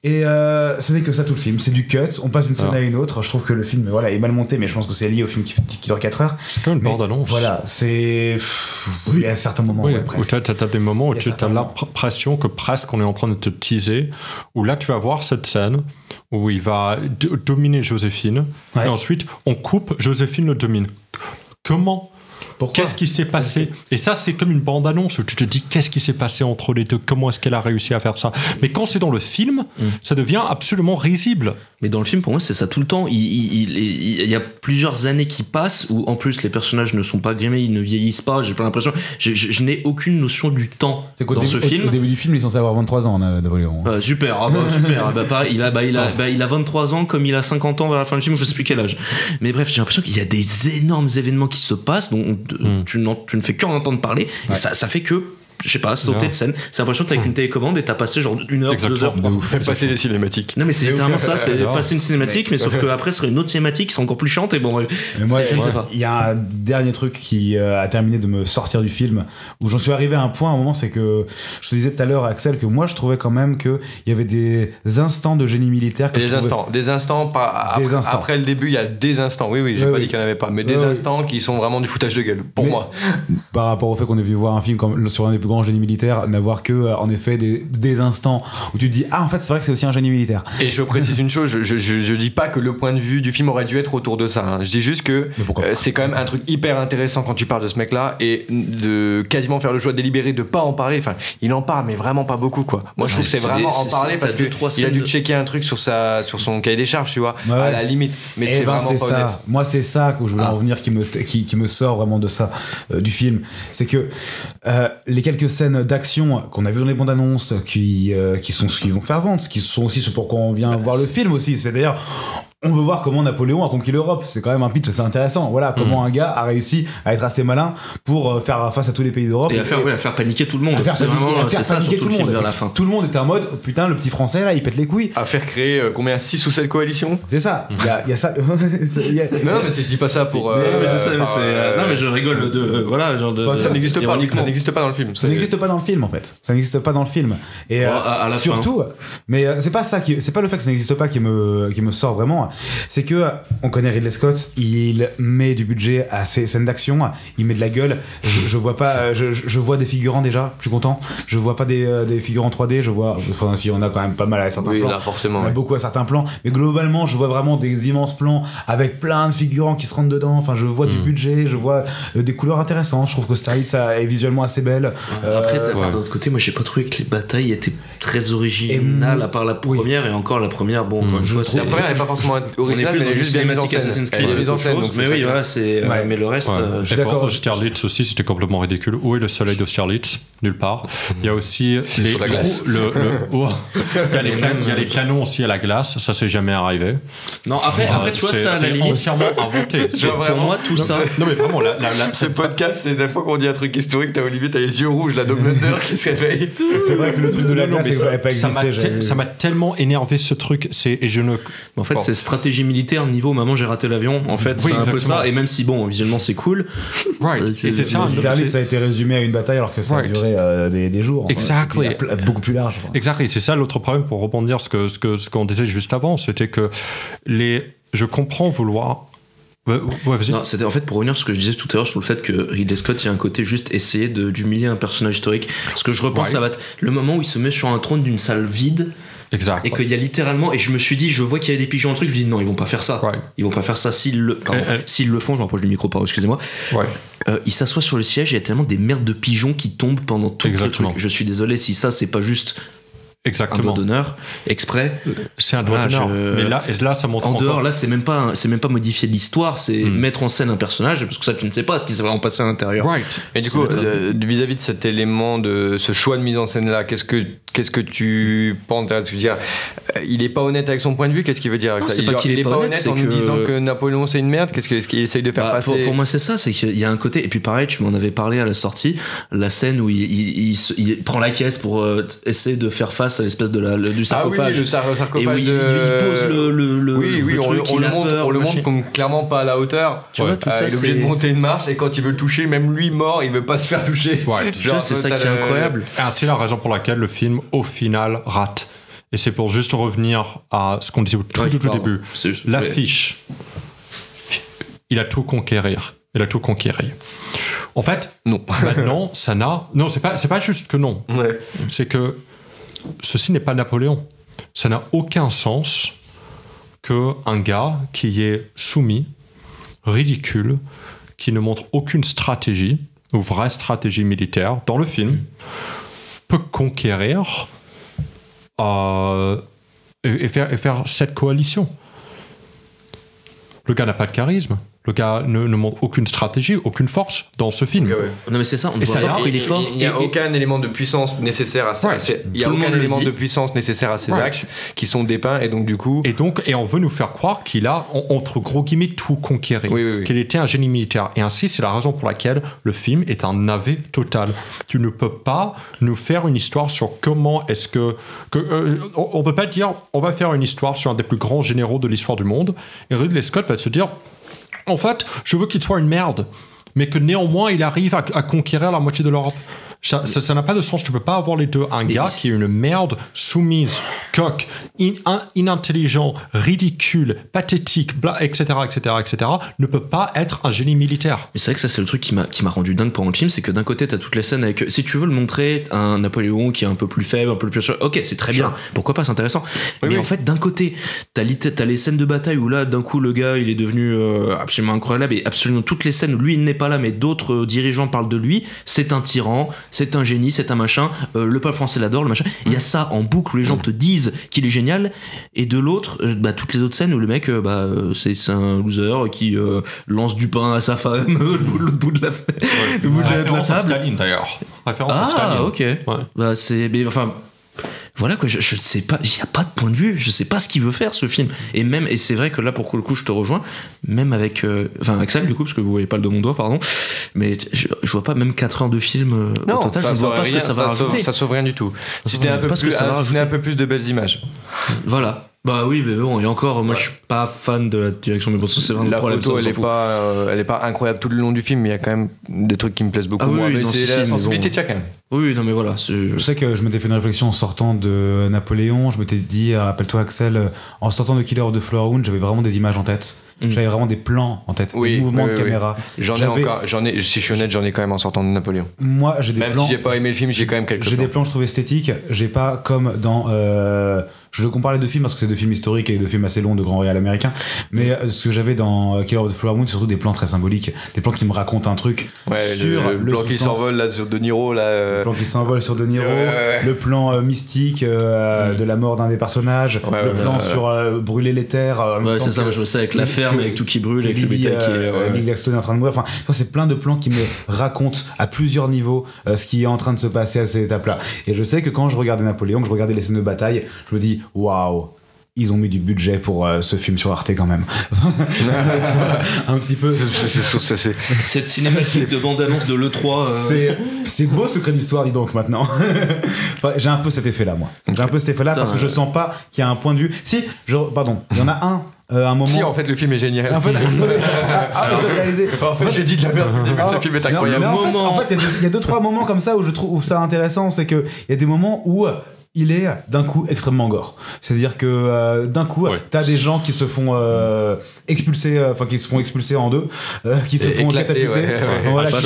et ce n'est que ça tout le film, c'est du cut, on passe d'une scène à une autre. Je trouve que le film est mal monté, mais je pense que c'est lié au film qui dure 4 heures. C'est comme une bande-annonce. Voilà, c'est il y a certains moments où tu as des moments où tu as l'impression que presque on est en train de te teaser, où là tu vas voir cette scène où il va dominer Joséphine, et ensuite on coupe, Joséphine le domine. Comment ? Pourquoi ? Qu'est-ce qui s'est passé ? Et ça, c'est comme une bande-annonce où tu te dis qu'est-ce qui s'est passé entre les deux, comment est-ce qu'elle a réussi à faire ça. Mais quand c'est dans le film, ça devient absolument risible. Mais dans le film, pour moi, c'est ça tout le temps. Il y a plusieurs années qui passent où, en plus, les personnages ne sont pas grimés, ils ne vieillissent pas. J'ai pas l'impression. Je n'ai aucune notion du temps dans ce film. Au début du film, ils sont censés avoir 23 ans, Napoléon. Super, super. Il a 23 ans comme il a 50 ans vers la fin du film, je sais plus quel âge. Mais bref, j'ai l'impression qu'il y a des énormes événements qui se passent dont tu ne fais qu'en entendre parler, et ça fait que je sais pas, sauter de scène. C'est l'impression que t'as avec une télécommande et t'as passé genre 1 heure, 2 heures. Passer les cinématiques. Non mais c'est littéralement ça, c'est passer une cinématique, mais sauf qu'après ce serait une autre cinématique qui sera encore plus chiante, et bon bref. Moi, je ne sais pas. Il y a un dernier truc qui a terminé de me sortir du film, où j'en suis arrivé à un point, à un moment, c'est que je te disais tout à l'heure, Axel, que moi je trouvais quand même qu'il y avait des instants de génie militaire. Des instants, pas après le début, il y a des instants. Oui, j'ai pas dit qu'il n'y en avait pas, mais des instants qui sont vraiment du foutage de gueule, pour moi. Par rapport au fait qu'on est venu voir un film sur un des plus grands génies militaires, n'avoir que en effet des instants où tu te dis en fait c'est vrai que c'est aussi un génie militaire. Et je précise une chose, je dis pas que le point de vue du film aurait dû être autour de ça, hein. Je dis juste que c'est quand même un truc hyper intéressant quand tu parles de ce mec là, et de quasiment faire le choix délibéré de pas en parler. Enfin, il en parle mais vraiment pas beaucoup, quoi. Moi je trouve que c'est vraiment en parler parce que il a dû checker un truc sur son cahier des charges, tu vois, à la limite, mais c'est vraiment pas honnête. Moi c'est ça que je voulais en venir, qui me sort vraiment de ça, du film, c'est que les quelques scènes d'action qu'on a vu dans les bandes annonces qui vont faire vendre, qui sont aussi ce pourquoi on vient voir le film aussi, c'est d'ailleurs on veut voir comment Napoléon a conquis l'Europe. C'est quand même un pitch assez intéressant. Voilà, comment un gars a réussi à être assez malin pour faire face à tous les pays d'Europe. Et à faire paniquer tout le monde. À faire paniquer tout le monde. Vers la fin. Tout le monde était en mode, putain, le petit français là, il pète les couilles. À faire créer combien, 6 ou 7 coalitions. C'est ça. Il y a ça. Non, mais je dis pas ça pour. Non, mais je rigole de. Voilà, genre de. Ça n'existe pas. Ça n'existe pas dans le film. Ça n'existe pas dans le film, en fait. Ça n'existe pas dans le film. Et surtout, mais c'est pas ça c'est pas le fait que ça n'existe pas qui me sort vraiment. C'est que on connaît Ridley Scott, il met du budget à ses scènes d'action, il met de la gueule. Je vois pas, je vois des figurants déjà, je suis content. Je vois pas des figurants 3D, enfin si on a quand même pas mal à certains plans. Là, forcément. On a beaucoup à certains plans, mais globalement je vois vraiment des immenses plans avec plein de figurants qui se rentrent dedans. Enfin je vois du budget, je vois des couleurs intéressantes. Je trouve que Starlight est visuellement assez belle. Après de l'autre côté, moi j'ai pas trouvé que les batailles étaient très originales, à part la première, et encore la première, bon encore une fois, la première n'est pas forcément originale, mais elle est juste bien mise en scène. Mais oui, voilà, mais le reste, je suis d'accord. Austerlitz aussi, c'était complètement ridicule. Où est le soleil d'Austerlitz ? Nulle part. Il y a aussi il y a les canons aussi à la glace, ça c'est jamais arrivé. Non, après tu vois, ça à la limite entièrement inventé. Pour moi tout ça. Non mais vraiment ce podcast, c'est la fois qu'on dit un truc historique, t'as Olivier, t'as les yeux rouges, la Homelander qui se réveille. C'est vrai que le truc de la glace ça n'avait pas existé. Ça m'a tellement énervé ce truc, en fait c'est stratégie militaire niveau maman j'ai raté l'avion, en fait c'est un peu ça, et même si bon visuellement c'est cool, et c'est ça. Ça a été résumé à une bataille alors que ça a duré des jours. Exactly. Beaucoup plus large. Exactly. C'est ça l'autre problème, pour rebondir ce qu'on disait juste avant, c'était que je comprends vouloir Vas-y. Non, c'était en fait pour revenir sur ce que je disais tout à l'heure sur le fait que Ridley Scott, il y a un côté juste essayer d'humilier un personnage historique. Parce que je repense à le moment où il se met sur un trône d'une salle vide. Exact. Et qu'il y a littéralement, et je me suis dit, je vois qu'il y a des pigeons, un truc, je me dis non, ils vont pas faire ça. Ils vont pas faire ça s'ils le font, je m'approche du micro, pardon, excusez-moi. Il s'assoit sur le siège, il y a tellement des merdes de pigeons qui tombent pendant tout le truc. Je suis désolé si ça, c'est pas juste. Exactement. Un doigt d'honneur exprès. C'est un doigt d'honneur. Mais là, ça montre en dehors, là, c'est même pas modifier l'histoire, c'est mettre en scène un personnage, parce que ça, tu ne sais pas ce qui s'est vraiment passé à l'intérieur. Et du coup, vis-à-vis de cet élément, de ce choix de mise en scène là, qu'est-ce que tu penses? Dire, il est pas honnête avec son point de vue. Qu'est-ce qu'il veut dire avec ça? C'est pas qu'il est pas honnête en nous disant que Napoléon c'est une merde. Qu'est-ce qu'il essaye de faire passer? Pour moi, c'est ça, c'est qu'il y a un côté. Et puis pareil, tu m'en avais parlé à la sortie, la scène où il prend la caisse pour essayer de faire face à l'espèce du sarcophage. Le sarcophage. Et où il pose le truc, on le montre comme clairement pas à la hauteur. Tu vois, tout ça, il est obligé de monter une marche et quand il veut le toucher, même lui mort, il veut pas se faire toucher. C'est ça qui est incroyable. C'est la raison pour laquelle le film au final rate. Et c'est pour juste revenir à ce qu'on disait au tout début. L'affiche, il a tout conquérir. En fait, non. Maintenant, ça n'a. Non, c'est pas juste que non. Ouais. C'est que ceci n'est pas Napoléon. Ça n'a aucun sens qu'un gars qui est soumis, ridicule, qui ne montre aucune stratégie, ou vraie stratégie militaire dans le film, peut conquérir et faire cette coalition. Le gars n'a pas de charisme. Le gars ne montre aucune stratégie, aucune force dans ce film. Non mais c'est ça, on ne voit pas il est fort. Il n'y a aucun élément de puissance nécessaire à ces actes qui sont dépeints et donc du coup... Et on veut nous faire croire qu'il a, entre gros guillemets, tout conquéri. Qu'il était un génie militaire. Et ainsi, c'est la raison pour laquelle le film est un navet total. Tu ne peux pas nous faire une histoire sur comment est-ce que on ne peut pas dire, on va faire une histoire sur un des plus grands généraux de l'histoire du monde. Et Ridley Scott va se dire... En fait, je veux qu'il soit une merde, mais que néanmoins, il arrive à conquérir la moitié de l'Europe. Ça n'a pas de sens. Tu peux pas avoir les deux. Un gars qui est une merde, soumise, coque, inintelligent, ridicule, pathétique, etc., ne peut pas être un génie militaire. Mais c'est vrai que ça, c'est le truc qui m'a rendu dingue pendant le film, c'est que d'un côté, t'as toutes les scènes avec... Si tu veux le montrer, un Napoléon qui est un peu plus faible, un peu plus... Ok, c'est très bien. Pourquoi pas, c'est intéressant. Mais en fait, d'un côté, t'as les scènes de bataille où là, d'un coup, le gars, il est devenu absolument incroyable, et absolument toutes les scènes où lui, il n'est pas là, mais d'autres dirigeants parlent de lui, c'est un tyran, c'est un génie, c'est un machin, le peuple français l'adore, le machin. Il y a ça en boucle où les gens te disent qu'il est génial, et de l'autre, toutes les autres scènes où le mec, c'est un loser qui lance du pain à sa femme, le bout de la Référence à Staline d'ailleurs. Référence à Staline. Ah, ok. Ouais. Voilà quoi, je ne sais pas, il n'y a pas de point de vue, je sais pas ce qu'il veut faire ce film. Et c'est vrai que là pour le coup je te rejoins, même avec Axel du coup, parce que vous voyez pas le de mon doigt, pardon, mais je vois pas même 4 heures de film au total, je ne vois pas ce que ça va rajouter. Ça sauve rien du tout. Si c'était un peu plus de belles images. Voilà. Bah oui, mais bon, et encore, moi je suis pas fan de la direction, mais bon, ça c'est vraiment le problème. La photo, elle est pas incroyable tout le long du film, mais il y a quand même des trucs qui me plaisent beaucoup. Mais c'est la sensibilité de chacun. Oui, non mais voilà. Je sais que je m'étais fait une réflexion en sortant de Napoléon, je m'étais dit, rappelle-toi Axel, en sortant de Killer of the Flower Moon, j'avais vraiment des images en tête. J'avais vraiment des plans en tête, des mouvements de caméra. Si je suis honnête, j'en ai quand même en sortant de Napoléon. Moi, j'ai des plans. Même si j'ai pas aimé le film, j'ai quand même quelques plans. J'ai des plans, je trouve esthétiques. J'ai pas comme dans. Je compare les deux films parce que c'est deux films historiques et deux films assez longs de grands réals américains. Mais ce que j'avais dans Killer of the Flower Moon, c'est surtout des plans très symboliques, des plans qui me racontent un truc sur le plan qui s'envole là sur De Niro là. Le plan qui s'envole sur De Niro, le plan mystique de la mort d'un des personnages, le plan sur brûler les terres. C'est ça, je me sais avec la ferme, avec tout qui brûle, avec le bétail qui est. Lily Gladstone est en train de mourir. Enfin, c'est plein de plans qui me racontent à plusieurs niveaux ce qui est en train de se passer à cette étape-là. Et je sais que quand je regardais Napoléon, que je regardais les scènes de bataille, je me dis waouh, ils ont mis du budget pour ce film sur Arte quand même. Un petit peu. Cette cinématique de bande-annonce de l'E3. C'est beau Secret d'Histoire, dis donc maintenant. Enfin, j'ai un peu cet effet-là, moi. J'ai un peu cet effet-là parce que je sens pas qu'il y a un point de vue. Si, pardon, il y en a un moment. Si, en fait, le film est génial. En fait, j'ai dit de la merde. Ce film est incroyable. En fait, il y a 2-3 moments comme ça où je trouve ça intéressant. C'est qu'il y a des moments où il est d'un coup extrêmement gore. C'est-à-dire que d'un coup, t'as des gens qui se font expulser en deux, qui se font catapulter. Voilà, le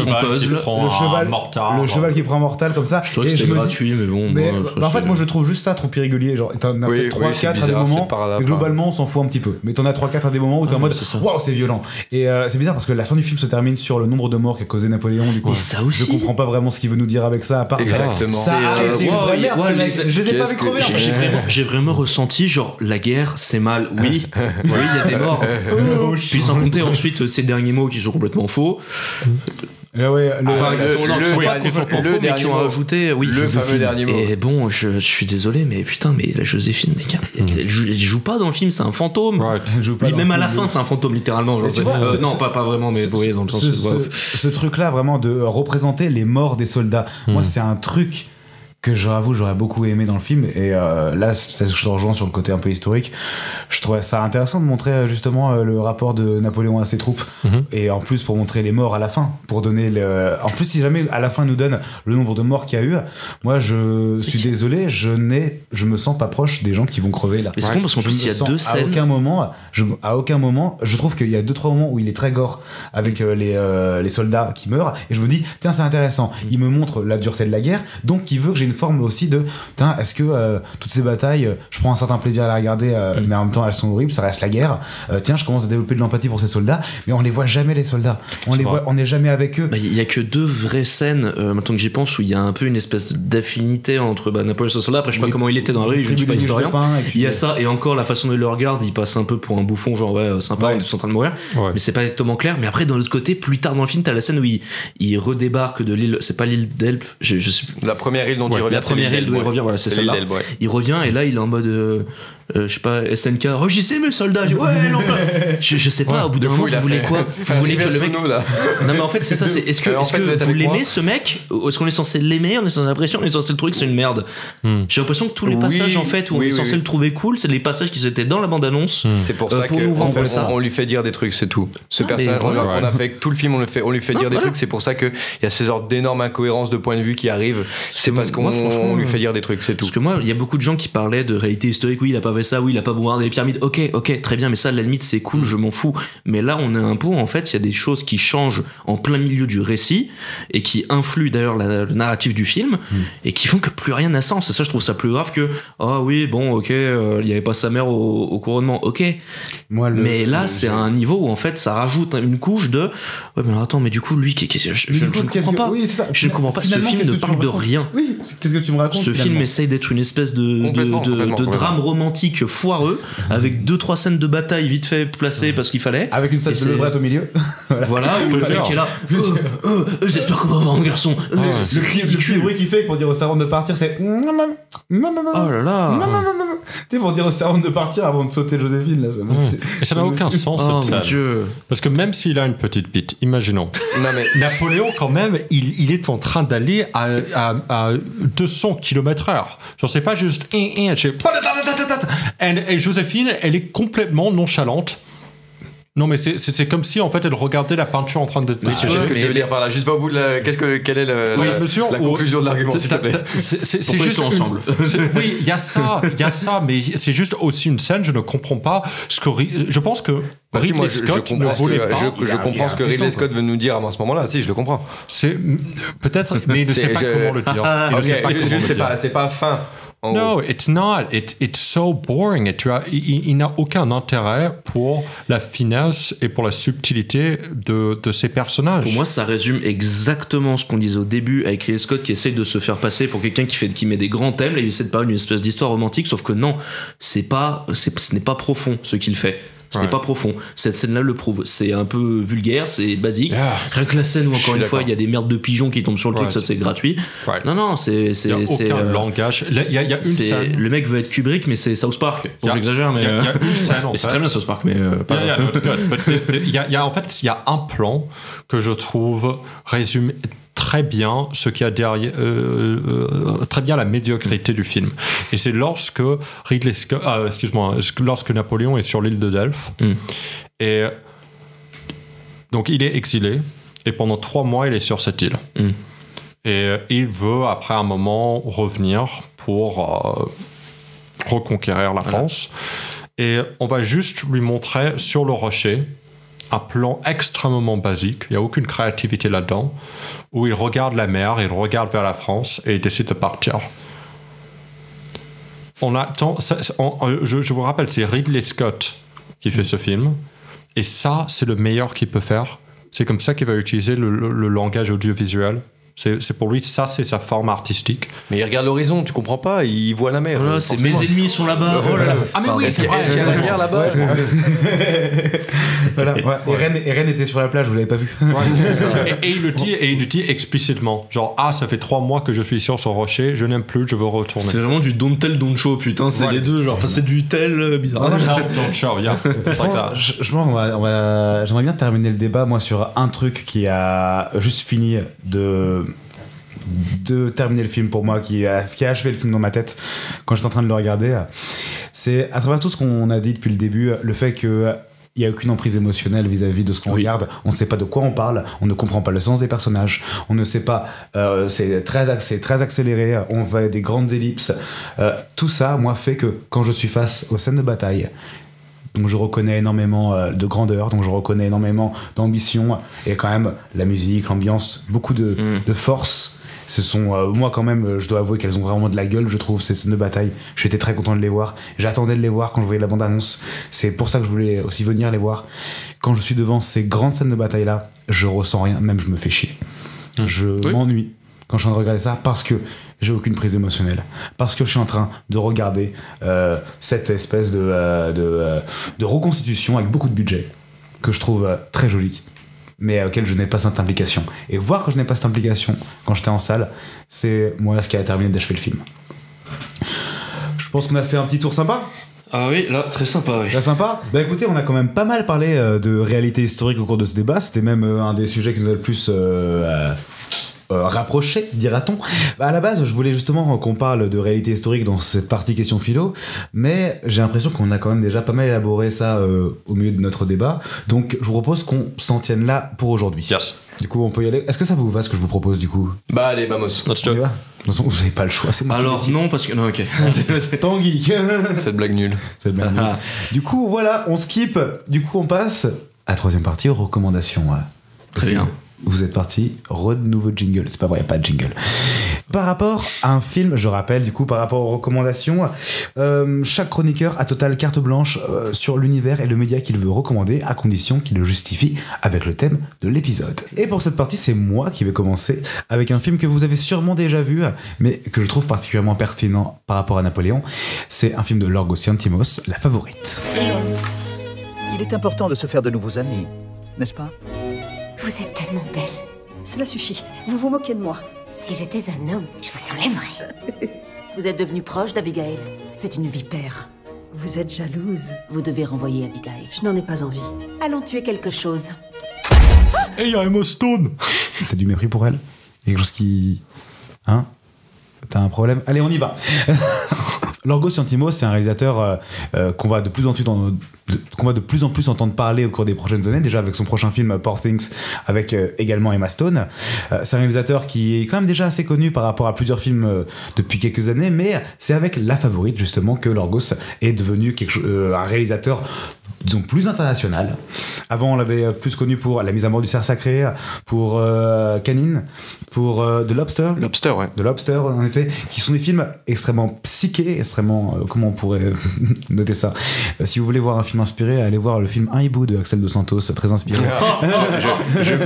cheval qui prend un mortal comme ça. Je trouvais que c'était gratuit, mais bon. En fait, moi je trouve juste ça trop irrégulier. Genre, t'en as peut-être 3-4 à des moments, et globalement on s'en fout un petit peu. Mais t'en as 3-4 à des moments où t'es en mode waouh, c'est violent. Et c'est bizarre parce que la fin du film se termine sur le nombre de morts qu'a causé Napoléon. Du coup, je comprends pas vraiment ce qu'il veut nous dire avec ça, à part exactement. Ça a été une vraie merde, ce mec. Je les ai pas vu crever. J'ai vraiment ressenti, genre, la guerre, c'est mal. Oui, il y a des morts. Puis sans compter ensuite ces derniers mots qui sont complètement faux. Qui ont rajouté le fameux dernier mot. Et bon, je suis désolé, mais putain, mais la Joséphine, mec, elle joue pas dans le film, c'est un fantôme. Même à la fin, c'est un fantôme, littéralement. Genre, non, pas vraiment, mais vous voyez, dans le sens. Ce truc-là, vraiment, de représenter les morts des soldats, moi, c'est un truc que j'aurais beaucoup aimé dans le film, et là je te rejoins sur le côté un peu historique. Je trouvais ça intéressant de montrer justement le rapport de Napoléon à ses troupes, et en plus pour montrer les morts à la fin, pour donner en plus si jamais à la fin nous donne le nombre de morts qu'il y a eu, moi je suis désolé, je me sens pas proche des gens qui vont crever là. Mais c'est con parce qu'en plus il y a deux scènes, à aucun moment je trouve qu'il y a 2-3 moments où il est très gore avec les soldats qui meurent, et je me dis tiens, c'est intéressant, il me montre la dureté de la guerre, donc il veut que j'ai une forme aussi de putain, est-ce que toutes ces batailles, je prends un certain plaisir à les regarder, mais en même temps elles sont horribles, ça reste la guerre, tiens, je commence à développer de l'empathie pour ces soldats, mais on les voit jamais, les soldats, on n'est jamais avec eux. Il y a que 2 vraies scènes maintenant que j'y pense où il y a un peu une espèce d'affinité entre Napoléon et ce soldat. Après je sais pas comment il était dans la rue, je ne suis pas historien, il y a ça, et encore la façon dont il le regarde, il passe un peu pour un bouffon, genre sympa, il est en train de mourir, mais c'est pas exactement clair. Mais après dans l'autre côté, plus tard dans le film, t'as la scène où il redébarque de l'île, c'est pas l'île d'Elbe, je sais plus. La première île dont il revient, la première île d'où il revient, voilà, c'est celle-là. Il revient et là il est en mode je sais pas, SNK, rugissez mes soldats. Je sais pas, au bout d'un moment vous voulez quoi, vous voulez que le mec non mais en fait c'est ça, c'est est-ce que vous l'aimez ce mec, ou est-ce qu'on est censé l'aimer, on est censé l'impression, on est censé le trouver que c'est une merde. J'ai l'impression que tous les passages en fait où on est censé le trouver cool, c'est les passages qui étaient dans la bande-annonce. C'est pour ça qu'on lui fait dire des trucs, c'est tout. Ce personnage, on a fait tout le film, on lui fait dire des trucs, c'est pour ça qu'il y a ces sortes d'énormes incohérences de point de vue qui arrivent, c'est parce qu'on lui fait dire des trucs, c'est tout. Parce que moi, il y a beaucoup de gens qui parlaient de réalité historique, oui il a pas fait ça, oui il a pas bombardé les pyramides, ok très bien, mais ça à la limite c'est cool, je m'en fous, mais là on a un point, en fait il y a des choses qui changent en plein milieu du récit et qui influent d'ailleurs le narratif du film et qui font que plus rien n'a sens, et ça je trouve ça plus grave que oui bon ok il y avait pas sa mère au couronnement, ok, mais là c'est à un niveau où en fait ça rajoute une couche de ouais mais alors, attends, mais du coup lui je ne comprends pas, je ne comprends pas, ce film ne parle de rien. Oui, qu'est-ce que tu me racontes? Ce film essaye d'être une espèce de drame romantique foireux, avec 2-3 scènes de bataille vite fait placées parce qu'il fallait, avec une scène de levrette au milieu, voilà où le mec est là, j'espère qu'on va voir un garçon, le petit bruit qu'il fait pour dire aux servantes de partir, c'est oh là là, tu sais, pour dire aux servantes de partir avant de sauter Joséphine là, ça n'a aucun sens cette scène. Parce que même s'il a une petite bite, imaginons, Napoléon quand même il est en train d'aller à 200 km/h, genre c'est pas juste et Joséphine elle est complètement nonchalante. Non mais c'est comme si en fait elle regardait la peinture en train de qu'est-ce que tu veux dire par là, juste pas au bout de quelle est la conclusion de l'argument, s'il te plaît? C'est juste ensemble. Oui, il y a ça, mais c'est juste aussi une scène, je ne comprends pas ce que je pense que Ridley Scott ne voulait pas. Je comprends ce que Ridley Scott veut nous dire à ce moment-là, si je le comprends. C'est peut-être, mais il ne sait pas comment le dire. C'est pas fin. No, it's not. It's so boring. Il n'a aucun intérêt pour la finesse et pour la subtilité de ces personnages. Pour moi, ça résume exactement ce qu'on disait au début avec Ridley Scott qui essaye de se faire passer pour quelqu'un qui met des grands thèmes. Là, il essaie de parler d'une espèce d'histoire romantique, sauf que non, ce n'est pas profond ce qu'il fait. Ce n'est pas profond. Cette scène-là le prouve. C'est un peu vulgaire, c'est basique. Rien que la scène où, encore une fois, il y a des merdes de pigeons qui tombent sur le truc, ça c'est gratuit. Non, c'est. Il n'y a aucun langage. Il y a une scène. Le mec veut être Kubrick, mais c'est South Park. Bon, j'exagère, mais. Il y a une scène. Et c'est très bien South Park, mais. En fait, il y a un plan que je trouve résume très bien ce qu'il y a derrière, très bien la médiocrité du film. Et c'est lorsque lorsque Napoléon est sur l'île de Delphes, et donc il est exilé, et pendant 3 mois il est sur cette île. Et il veut après un moment revenir pour reconquérir la France. Et on va juste lui montrer sur le rocher un plan extrêmement basique, il n'y a aucune créativité là-dedans, où il regarde la mer, il regarde vers la France et il décide de partir. On attend, je vous rappelle, c'est Ridley Scott qui fait ce film, et ça, c'est le meilleur qu'il peut faire. C'est comme ça qu'il va utiliser le langage audiovisuel. C'est pour lui, ça, c'est sa forme artistique. Mais il regarde l'horizon, tu comprends pas, il voit la mer. Voilà, c'est mes ennemis sont là-bas. Oh là là. Ah mais oui, c'est vrai. Il y a la guerre là-bas. Voilà, ouais. Et Rennes était sur la plage, vous l'avez pas vu. Ouais, c'est ça. Et il le dit explicitement. Genre, ça fait 3 mois que je suis sur ce rocher, je n'aime plus, je veux retourner. C'est vraiment du don't tell, don't show, putain, c'est les deux. Genre, c'est du tel bizarre. Don't show, yeah. Je pense j'aimerais bien terminer le débat, moi, sur un truc qui a juste fini de terminer le film pour moi, qui a achevé le film dans ma tête quand j'étais en train de le regarder. C'est à travers tout ce qu'on a dit depuis le début, le fait que il n'y a aucune emprise émotionnelle vis-à-vis de ce qu'on regarde. On ne sait pas de quoi on parle, on ne comprend pas le sens des personnages, on ne sait pas, c'est très accéléré, on va des grandes ellipses. Tout ça, moi, fait que quand je suis face aux scènes de bataille, donc je reconnais énormément de grandeur, donc je reconnais énormément d'ambition, et quand même la musique, l'ambiance, beaucoup de force. Ce sont, moi quand même, je dois avouer qu'elles ont vraiment de la gueule, je trouve, ces scènes de bataille. J'étais très content de les voir, j'attendais de les voir quand je voyais la bande-annonce, c'est pour ça que je voulais aussi venir les voir. Quand je suis devant ces grandes scènes de bataille là, je ressens rien, même je me fais chier. Je m'ennuie quand je suis en train de regarder ça, parce que j'ai aucune prise émotionnelle, parce que je suis en train de regarder cette espèce de reconstitution avec beaucoup de budget, que je trouve très jolie, mais auquel je n'ai pas cette implication. Et voir que je n'ai pas cette implication quand j'étais en salle, c'est moi ce qui a terminé d'achever le film. Je pense qu'on a fait un petit tour sympa. Ah oui, là, très sympa, oui. Très sympa. Bah écoutez, on a quand même pas mal parlé de réalité historique au cours de ce débat. C'était même un des sujets qui nous a le plus rapproché, dira-t-on. Bah à la base, je voulais justement qu'on parle de réalité historique dans cette partie question philo, mais j'ai l'impression qu'on a quand même déjà pas mal élaboré ça au milieu de notre débat. Donc, je vous propose qu'on s'en tienne là pour aujourd'hui. Yes. Du coup, on peut y aller. Est-ce que ça vous va ce que je vous propose du coup ? Bah allez, vamos. Let's do it. De toute façon, vous n'avez pas le choix. C'est moi qui Alors décide. non, parce que... Non, ok. Tanguy. Cette blague nulle. C'est bien. Du coup, voilà, on skip. Du coup, on passe à la troisième partie, aux recommandations. Très bien. Vous êtes parti, nouveau jingle. C'est pas vrai, il n'y a pas de jingle. Par rapport à un film, je rappelle, du coup, par rapport aux recommandations, chaque chroniqueur a totale carte blanche sur l'univers et le média qu'il veut recommander, à condition qu'il le justifie avec le thème de l'épisode. Et pour cette partie, c'est moi qui vais commencer avec un film que vous avez sûrement déjà vu, mais que je trouve particulièrement pertinent par rapport à Napoléon. C'est un film de Lorgos Lanthimos, La Favorite. Il est important de se faire de nouveaux amis, n'est-ce pas ? Vous êtes tellement belle. Cela suffit. Vous vous moquez de moi. Si j'étais un homme, je vous enlèverais. Vous êtes devenu proche d'Abigail. C'est une vipère. Vous êtes jalouse. Vous devez renvoyer Abigail. Je n'en ai pas envie. Allons tuer quelque chose. Et il y a Emma Stone. T'as du mépris pour elle ? Il y a quelque chose qui... Hein ? T'as un problème ? Allez, on y va. Lorgos Lanthimos, c'est un réalisateur qu'on va de plus en plus entendre parler au cours des prochaines années, déjà avec son prochain film Poor Things, avec également Emma Stone. C'est un réalisateur qui est quand même déjà assez connu par rapport à plusieurs films depuis quelques années, mais c'est avec La Favorite justement que Lorgos est devenu un réalisateur, disons, plus international. Avant, on l'avait plus connu pour La mise à mort du cerf sacré, pour Canine, pour The Lobster. Lobster, ouais. The Lobster, en effet, qui sont des films extrêmement psychés, extrêmement... comment on pourrait noter ça ? Si vous voulez voir un film inspiré, allez voir le film Un hibou de Axel Dos Santos, très inspiré.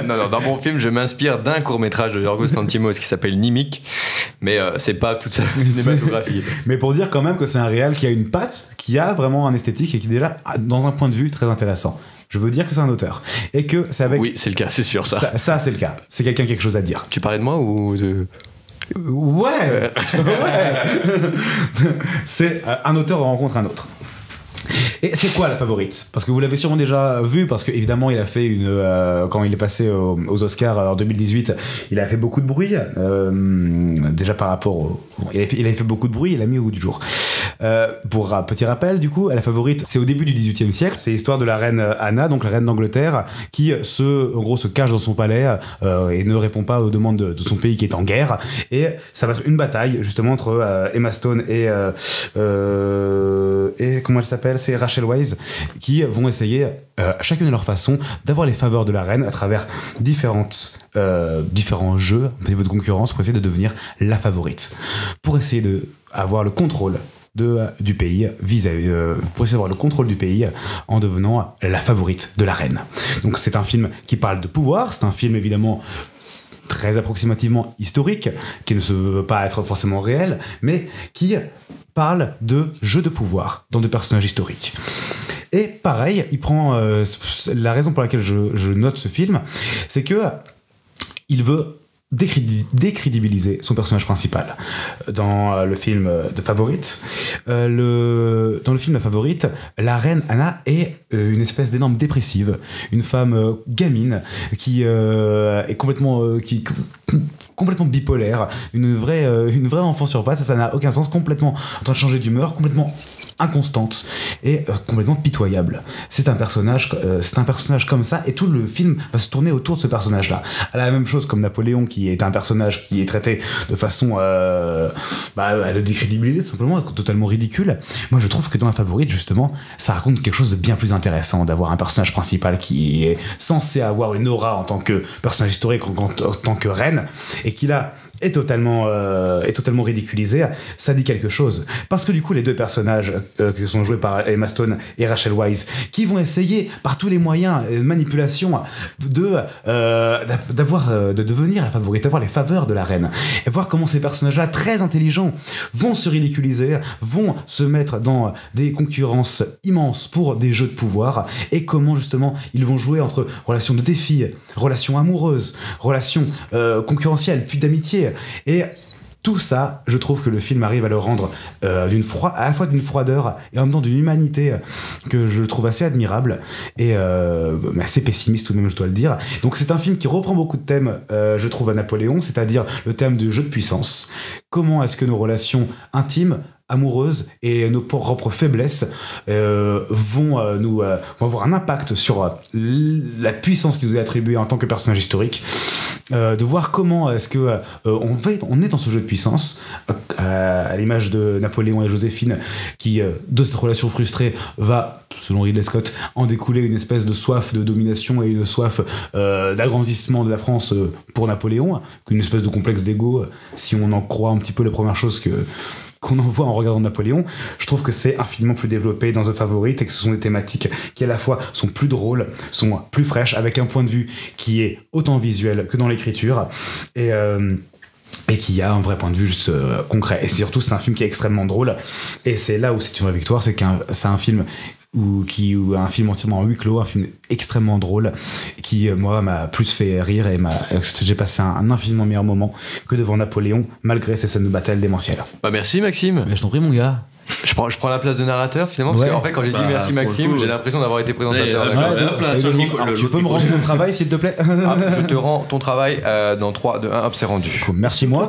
Non, dans mon film, je m'inspire d'un court-métrage de Lorgos Lanthimos qui s'appelle Nimic, mais c'est pas toute sa cinématographie. Mais pour dire quand même que c'est un réal qui a une patte, qui a vraiment un esthétique et qui est déjà, dans un point de vue, très intéressant. Je veux dire que c'est un auteur. Et que c'est avec... Oui, c'est le cas, c'est sûr, ça. Ça, c'est le cas. C'est quelqu'un qui a quelque chose à dire. Tu parlais de moi ou de... Ouais. C'est un auteur rencontre un autre. Et c'est quoi La Favorite ? Parce que vous l'avez sûrement déjà vu, parce qu'évidemment il a fait quand il est passé aux Oscars en 2018, il a fait beaucoup de bruit, déjà par rapport il a fait beaucoup de bruit, il l'a mis au goût du jour. Pour un petit rappel, du coup, La Favorite, c'est au début du XVIIIe siècle. C'est l'histoire de la reine Anna, donc la reine d'Angleterre, qui se cache dans son palais et ne répond pas aux demandes de son pays qui est en guerre. Et ça va être une bataille justement entre Emma Stone et comment elle s'appelle, c'est Rachel Weisz, qui vont essayer chacune à leur façon d'avoir les faveurs de la reine à travers différents jeux, un petit peu de concurrence pour essayer de devenir la favorite, pour essayer d'avoir le contrôle du pays pour essayer d'avoir le contrôle du pays en devenant la favorite de la reine. Donc c'est un film qui parle de pouvoir, c'est un film évidemment très approximativement historique, qui ne se veut pas être forcément réel, mais qui parle de jeux de pouvoir dans des personnages historiques. Et pareil, il prend la raison pour laquelle je note ce film, c'est que il veut décrédibiliser son personnage principal. Dans le film de Favorite, dans le film La Favorite, la reine Anna est une espèce d'énorme dépressive, une femme gamine qui est complètement bipolaire, une vraie enfant sur pattes, ça n'a aucun sens, complètement en train de changer d'humeur, complètement inconstante et complètement pitoyable. C'est un personnage comme ça, et tout le film va se tourner autour de ce personnage-là. La même chose comme Napoléon, qui est un personnage qui est traité de façon à le décrédibiliser, tout simplement, totalement ridicule. Moi, je trouve que dans La Favorite, justement, ça raconte quelque chose de bien plus intéressant, d'avoir un personnage principal qui est censé avoir une aura en tant que personnage historique, en tant que reine, et qui là est totalement ridiculisé. Ça dit quelque chose, parce que du coup les deux personnages qui sont joués par Emma Stone et Rachel Weisz, qui vont essayer par tous les moyens de manipulation de devenir la favorite, d'avoir les faveurs de la reine, et voir comment ces personnages-là très intelligents vont se ridiculiser, vont se mettre dans des concurrences immenses pour des jeux de pouvoir, et comment justement ils vont jouer entre relations de défi, relations amoureuses, relations concurrentielles, puis d'amitié. Et tout ça, je trouve que le film arrive à le rendre à la fois d'une froideur et en même temps d'une humanité que je trouve assez admirable et assez pessimiste tout de même, je dois le dire. Donc c'est un film qui reprend beaucoup de thèmes, je trouve, à Napoléon, c'est-à-dire le thème du jeu de puissance. Comment est-ce que nos relations intimes, amoureuses et nos propres faiblesses vont avoir un impact sur la puissance qui nous est attribuée en tant que personnage historique, de voir comment est-ce que on est dans ce jeu de puissance, à l'image de Napoléon et Joséphine, qui de cette relation frustrée va, selon Ridley Scott, en découler une espèce de soif de domination et une soif d'agrandissement de la France pour Napoléon, une espèce de complexe d'ego, si on en croit un petit peu les premières choses qu'on en voit en regardant Napoléon. Je trouve que c'est infiniment plus développé dans The Favorite, et que ce sont des thématiques qui à la fois sont plus drôles, sont plus fraîches, avec un point de vue qui est autant visuel que dans l'écriture, et qui a un vrai point de vue juste concret. Et surtout, c'est un film qui est extrêmement drôle, et c'est là où c'est une vraie victoire, c'est un film ou un film entièrement en huis clos, un film extrêmement drôle qui moi m'a plus fait rire, et j'ai passé un infiniment meilleur moment que devant Napoléon, malgré ces scènes de bataille démentielles. Bah merci Maxime. Mais je t'en prie mon gars. Je prends la place de narrateur finalement, parce qu'en fait quand j'ai dit merci Maxime, j'ai l'impression d'avoir été présentateur. Tu peux me rendre mon travail s'il te plaît? Je te rends ton travail dans 3, 2, 1, hop, c'est rendu. Cool, merci moi.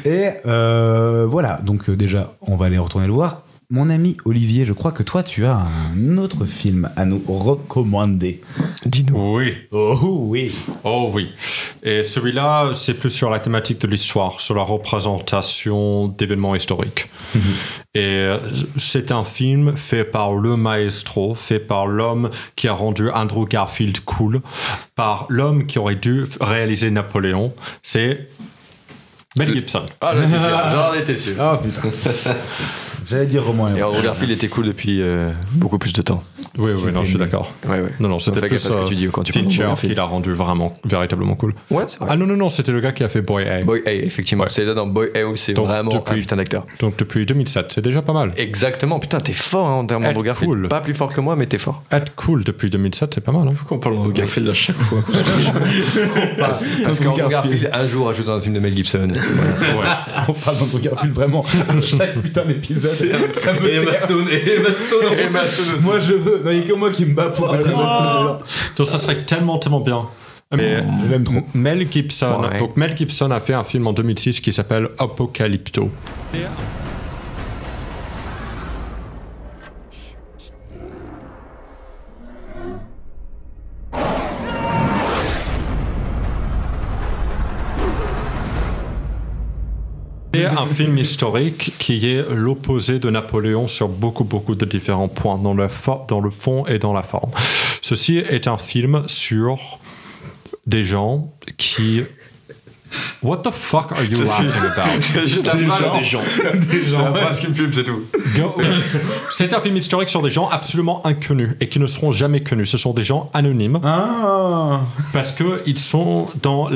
Et voilà, donc déjà on va aller retourner le voir. Mon ami Olivier, je crois que toi, tu as un autre film à nous recommander. Dis-nous. Oui. Oh oui. Oh oui. Et celui-là, c'est plus sur la thématique de l'histoire, sur la représentation d'événements historiques. Mm-hmm. Et c'est un film fait par le maestro, fait par l'homme qui a rendu Andrew Garfield cool, par l'homme qui aurait dû réaliser Napoléon. C'est Mel Gibson. Ah, j'en étais sûr. Ah, putain. J'allais dire Romain. Et Andrew Garfield était cool depuis beaucoup plus de temps. Oui, non, je suis d'accord. Ouais. Non, c'était plus ce que tu dis quand tu Fincher qui l'a rendu véritablement cool. Ouais, c'est vrai. Ah non, c'était le gars qui a fait Boy A. Boy A, effectivement. Ouais. C'est là dans Boy A où c'est vraiment un putain d'acteur. Donc depuis 2007, c'est déjà pas mal. Exactement. Putain, t'es fort en termes d'Andrew Garfield. Cool. Pas plus fort que moi, mais t'es fort. Être cool depuis 2007, c'est pas mal. Faut qu'on parle d'Andrew Garfield à chaque fois. Parce qu'Andrew Garfield un jour a joué dans un film de Mel Gibson. On parle d'Andrew Garfield vraiment chaque putain d'épisode. Ça me Emma Stone. Moi je veux. Non, il y a que moi qui me bat pour mettre Emma Stone. Donc ça serait tellement bien. Mais je l'aime trop. Mel Gibson. Donc Mel Gibson a fait un film en 2006 qui s'appelle Apocalypto. C'est un film historique qui est l'opposé de Napoléon sur beaucoup de différents points, dans le fond et dans la forme. Ceci est un film sur des gens qui... What the fuck are you laughing about? C'est juste la phrase des gens. C'est la phrase qui me fume, c'est tout. C'est un film historique sur des gens absolument inconnus et qui ne seront jamais connus. Ce sont des gens anonymes. Parce qu'ils sont dans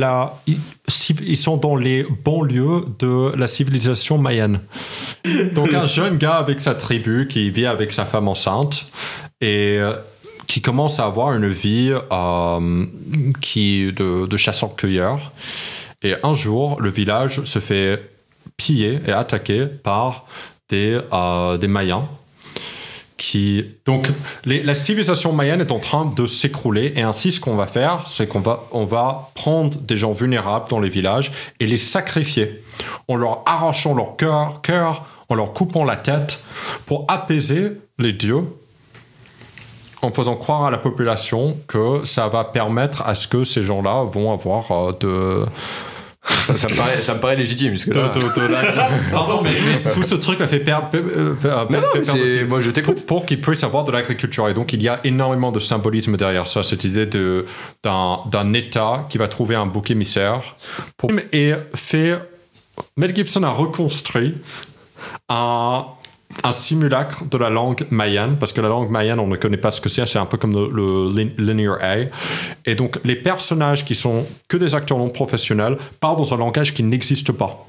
les banlieues de la civilisation mayenne. Donc un jeune gars avec sa tribu qui vit avec sa femme enceinte et qui commence à avoir une vie de chasseur-cueilleur. Et un jour, le village se fait piller et attaquer par des Mayens. Donc, la civilisation mayenne est en train de s'écrouler. Et ainsi, ce qu'on va faire, c'est qu'on va prendre des gens vulnérables dans les villages et les sacrifier en leur arrachant leur cœur, en leur coupant la tête pour apaiser les dieux, en faisant croire à la population que ça va permettre à ce que ces gens-là vont avoir ça me paraît légitime. Parce que pardon, mais tout ce truc m'a fait perdre. Moi, je t'écoute. Pour qu'ils puissent avoir de l'agriculture. Et donc, il y a énormément de symbolisme derrière ça, cette idée d'un État qui va trouver un bouc émissaire. Mel Gibson a reconstruit un simulacre de la langue mayenne, parce que la langue mayenne, on ne connaît pas ce que c'est un peu comme le Linear A. Et donc, les personnages qui sont que des acteurs non professionnels parlent dans un langage qui n'existe pas.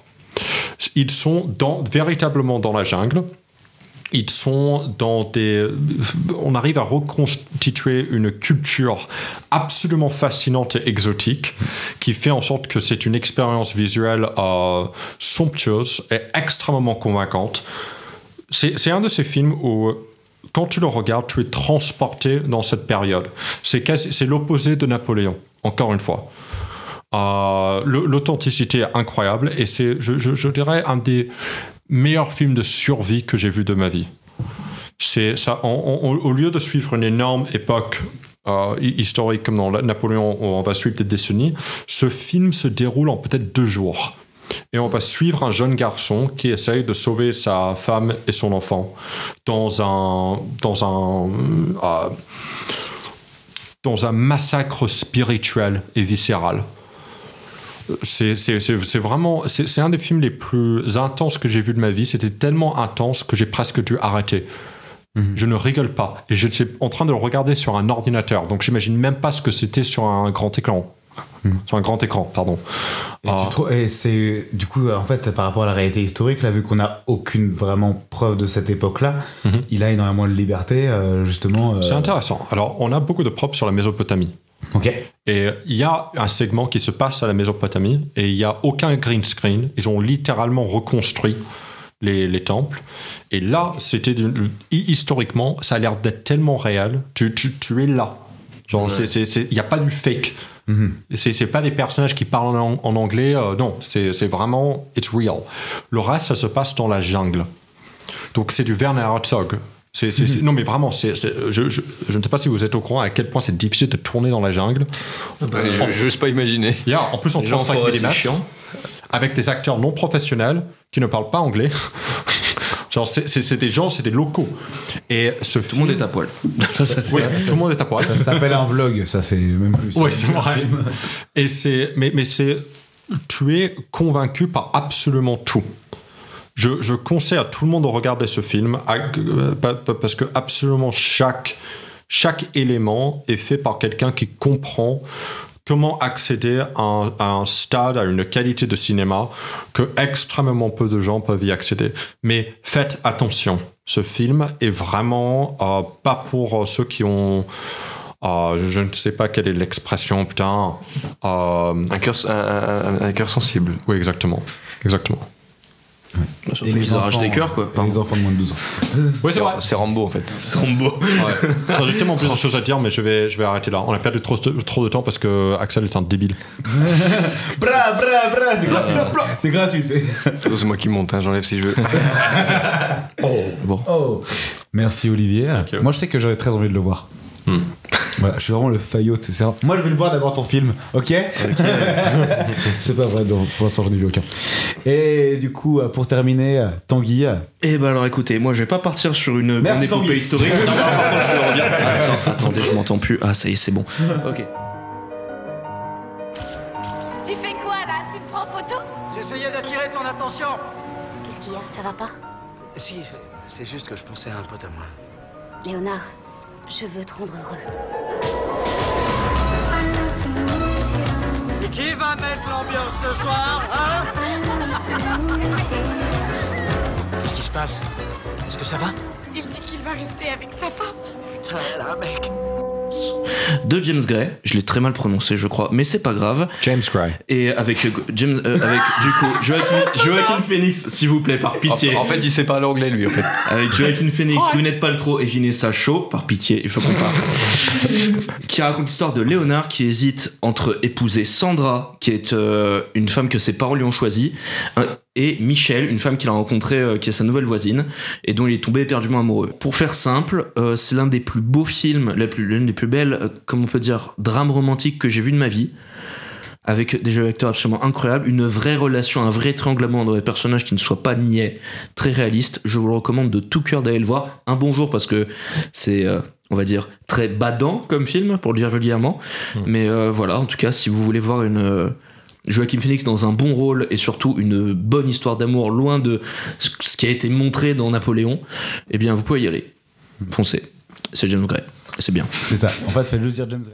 Ils sont véritablement dans la jungle. Ils sont on arrive à reconstituer une culture absolument fascinante et exotique qui fait en sorte que c'est une expérience visuelle somptueuse et extrêmement convaincante. C'est un de ces films où, quand tu le regardes, tu es transporté dans cette période. C'est l'opposé de Napoléon, encore une fois. L'authenticité est incroyable et c'est, je dirais, un des meilleurs films de survie que j'ai vu de ma vie. C'est ça, au lieu de suivre une énorme époque historique comme dans Napoléon où on va suivre des décennies, ce film se déroule en peut-être 2 jours. Et on va suivre un jeune garçon qui essaye de sauver sa femme et son enfant dans un massacre spirituel et viscéral. C'est vraiment... C'est un des films les plus intenses que j'ai vu de ma vie. C'était tellement intense que j'ai presque dû arrêter. Je ne rigole pas. Et je suis en train de le regarder sur un ordinateur. Donc j'imagine même pas ce que c'était sur un grand écran. Sur un grand écran, pardon. Et c'est du coup, en fait, par rapport à la réalité historique, là, vu qu'on n'a aucune vraiment preuve de cette époque-là, il a énormément de liberté, justement. C'est intéressant. Alors, on a beaucoup de preuves sur la Mésopotamie. Ok. Et il y a un segment qui se passe à la Mésopotamie et il n'y a aucun green screen. Ils ont littéralement reconstruit les temples. Et là, historiquement, ça a l'air d'être tellement réel. Tu es là. Genre, il n'y a pas du fake. C'est pas des personnages qui parlent en anglais, non, c'est vraiment it's real. Le reste, ça se passe dans la jungle. Donc c'est du Werner Herzog. Non mais vraiment, je ne sais pas si vous êtes au courant à quel point c'est difficile de tourner dans la jungle. Je n'ose pas imaginer. En plus en 35 mm, avec des acteurs non professionnels qui ne parlent pas anglais. Genre, c'est des gens, c'est des locaux. Et tout le monde est à poil. Tout le monde est à poil. Ça s'appelle un vlog, ça c'est même plus. Oui, c'est vrai. Et tu es convaincu par absolument tout. Je conseille à tout le monde de regarder ce film parce que absolument chaque élément est fait par quelqu'un qui comprend comment accéder à un stade, à une qualité de cinéma que extrêmement peu de gens peuvent y accéder. Mais faites attention, ce film est vraiment pas pour ceux qui ont... je ne sais pas quelle est l'expression, putain... un cœur sensible. Oui, exactement. Et les arraches des cœurs, quoi. Les enfants de moins de 12 ans. Oui, c'est vrai. C'est Rambo, en fait. C'est Rambo. Ouais. J'ai tellement plus de choses à dire, mais je vais arrêter là. On a perdu trop de temps parce que Axel est un débile. Bra, c'est gratuit. C'est gratuit, c'est moi qui monte, hein, j'enlève si je veux. Bon. Merci Olivier. Okay. Moi, je sais que j'aurais très envie de le voir. Voilà, je suis vraiment le faillot. Moi, je vais le voir d'abord ton film, ok. C'est pas vrai, donc, pour l'instant, j'en ai vu aucun. Et du coup, pour terminer, Tanguy. Eh ben alors écoutez, moi je vais pas partir sur une grande épopée historique. Non, par contre, je reviens. Attendez, je m'entends plus. Ah, ça y est, c'est bon. Ok. Tu fais quoi là? Tu me prends en photo? J'essayais d'attirer ton attention. Qu'est-ce qu'il y a? Ça va pas? Si, c'est juste que je pensais à un pote à moi. Léonard, je veux te rendre heureux. Et qui va mettre l'ambiance ce soir, hein? Qu'est-ce qui se passe? Est-ce que ça va? Il dit qu'il va rester avec sa femme. Putain, là, mec. De James Gray, je l'ai très mal prononcé je crois, mais c'est pas grave. James Gray. Et avec du coup Joaquin Phoenix, s'il vous plaît, par pitié. En fait, il sait parler anglais lui en fait. Avec Joaquin Phoenix, Gwyneth Paltrow et Vanessa Shaw, par pitié, il faut qu'on parte. Qui raconte l'histoire de Léonard qui hésite entre épouser Sandra, qui est une femme que ses parents lui ont choisie, et Michelle, une femme qu'il a rencontrée, qui est sa nouvelle voisine, et dont il est tombé éperdument amoureux. Pour faire simple, c'est l'un des plus beaux films, l'une des plus belles, comment on peut dire, drames romantiques que j'ai vu de ma vie, avec des jeux d'acteurs absolument incroyables, une vraie relation, un vrai trianglement dans les personnages qui ne soient pas niais, très réaliste. Je vous le recommande de tout cœur d'aller le voir. Un bonjour parce que c'est, on va dire, très badant comme film, pour le dire vulgairement. Mais voilà, en tout cas, si vous voulez voir Joaquin Phoenix dans un bon rôle et surtout une bonne histoire d'amour loin de ce qui a été montré dans Napoléon, eh bien vous pouvez y aller. Foncez. C'est James Gray. C'est bien. C'est ça. En fait, faites juste dire James Gray.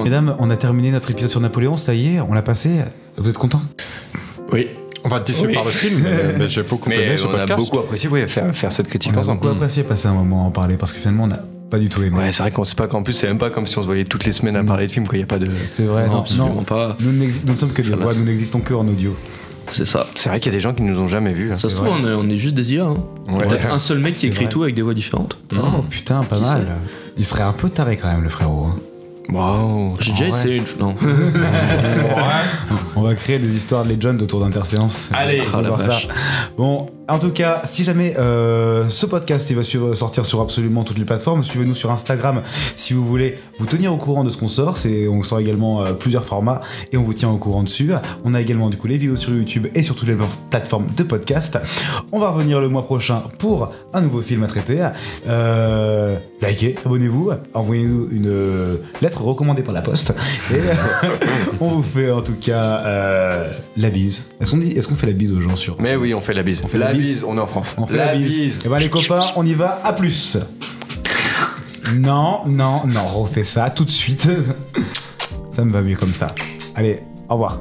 Mesdames, on a terminé notre épisode sur Napoléon, ça y est, on l'a passé. Vous êtes contents? Oui. On va être déçus par le film, mais j'ai beaucoup aimé ce podcast. On a beaucoup apprécié faire cette critique ensemble. On a beaucoup apprécié passer un moment à en parler parce que finalement on a pas du tout aimé. Ouais, c'est vrai qu'on sait pas qu'en plus c'est même pas comme si on se voyait toutes les semaines à parler de films, quoi. Il y a pas de. C'est vrai, non, absolument pas. Nous ne sommes que des voix, nous n'existons que en audio. C'est ça. C'est vrai qu'il y a des gens qui nous ont jamais vus. Hein. Ça se trouve, on est juste des IA. Hein. Ouais. Peut-être un seul mec qui écrit vrai. tout avec des voix différentes. Oh putain, pas mal. Il serait un peu taré quand même, le frérot. Waouh. J'ai déjà essayé une. Non. On va créer des histoires de Legend autour d'Interséance. Allez, on va voir ça. Bon, en tout cas, si jamais ce podcast il va sortir sur absolument toutes les plateformes, suivez-nous sur Instagram si vous voulez vous tenir au courant de ce qu'on sort. On sort également plusieurs formats et on vous tient au courant dessus. On a également du coup les vidéos sur YouTube et sur toutes les plateformes de podcast. On va revenir le mois prochain pour un nouveau film à traiter. Likez, abonnez-vous, envoyez-nous une lettre recommandée par la poste et on vous fait en tout cas la bise. Est-ce qu'on fait la bise aux gens sur... Mais oui, on fait la bise. On fait la bise, on est en France. On fait la bise. Et ben les copains, on y va, à plus. Non, refais ça tout de suite. Ça me va mieux comme ça. Allez, au revoir.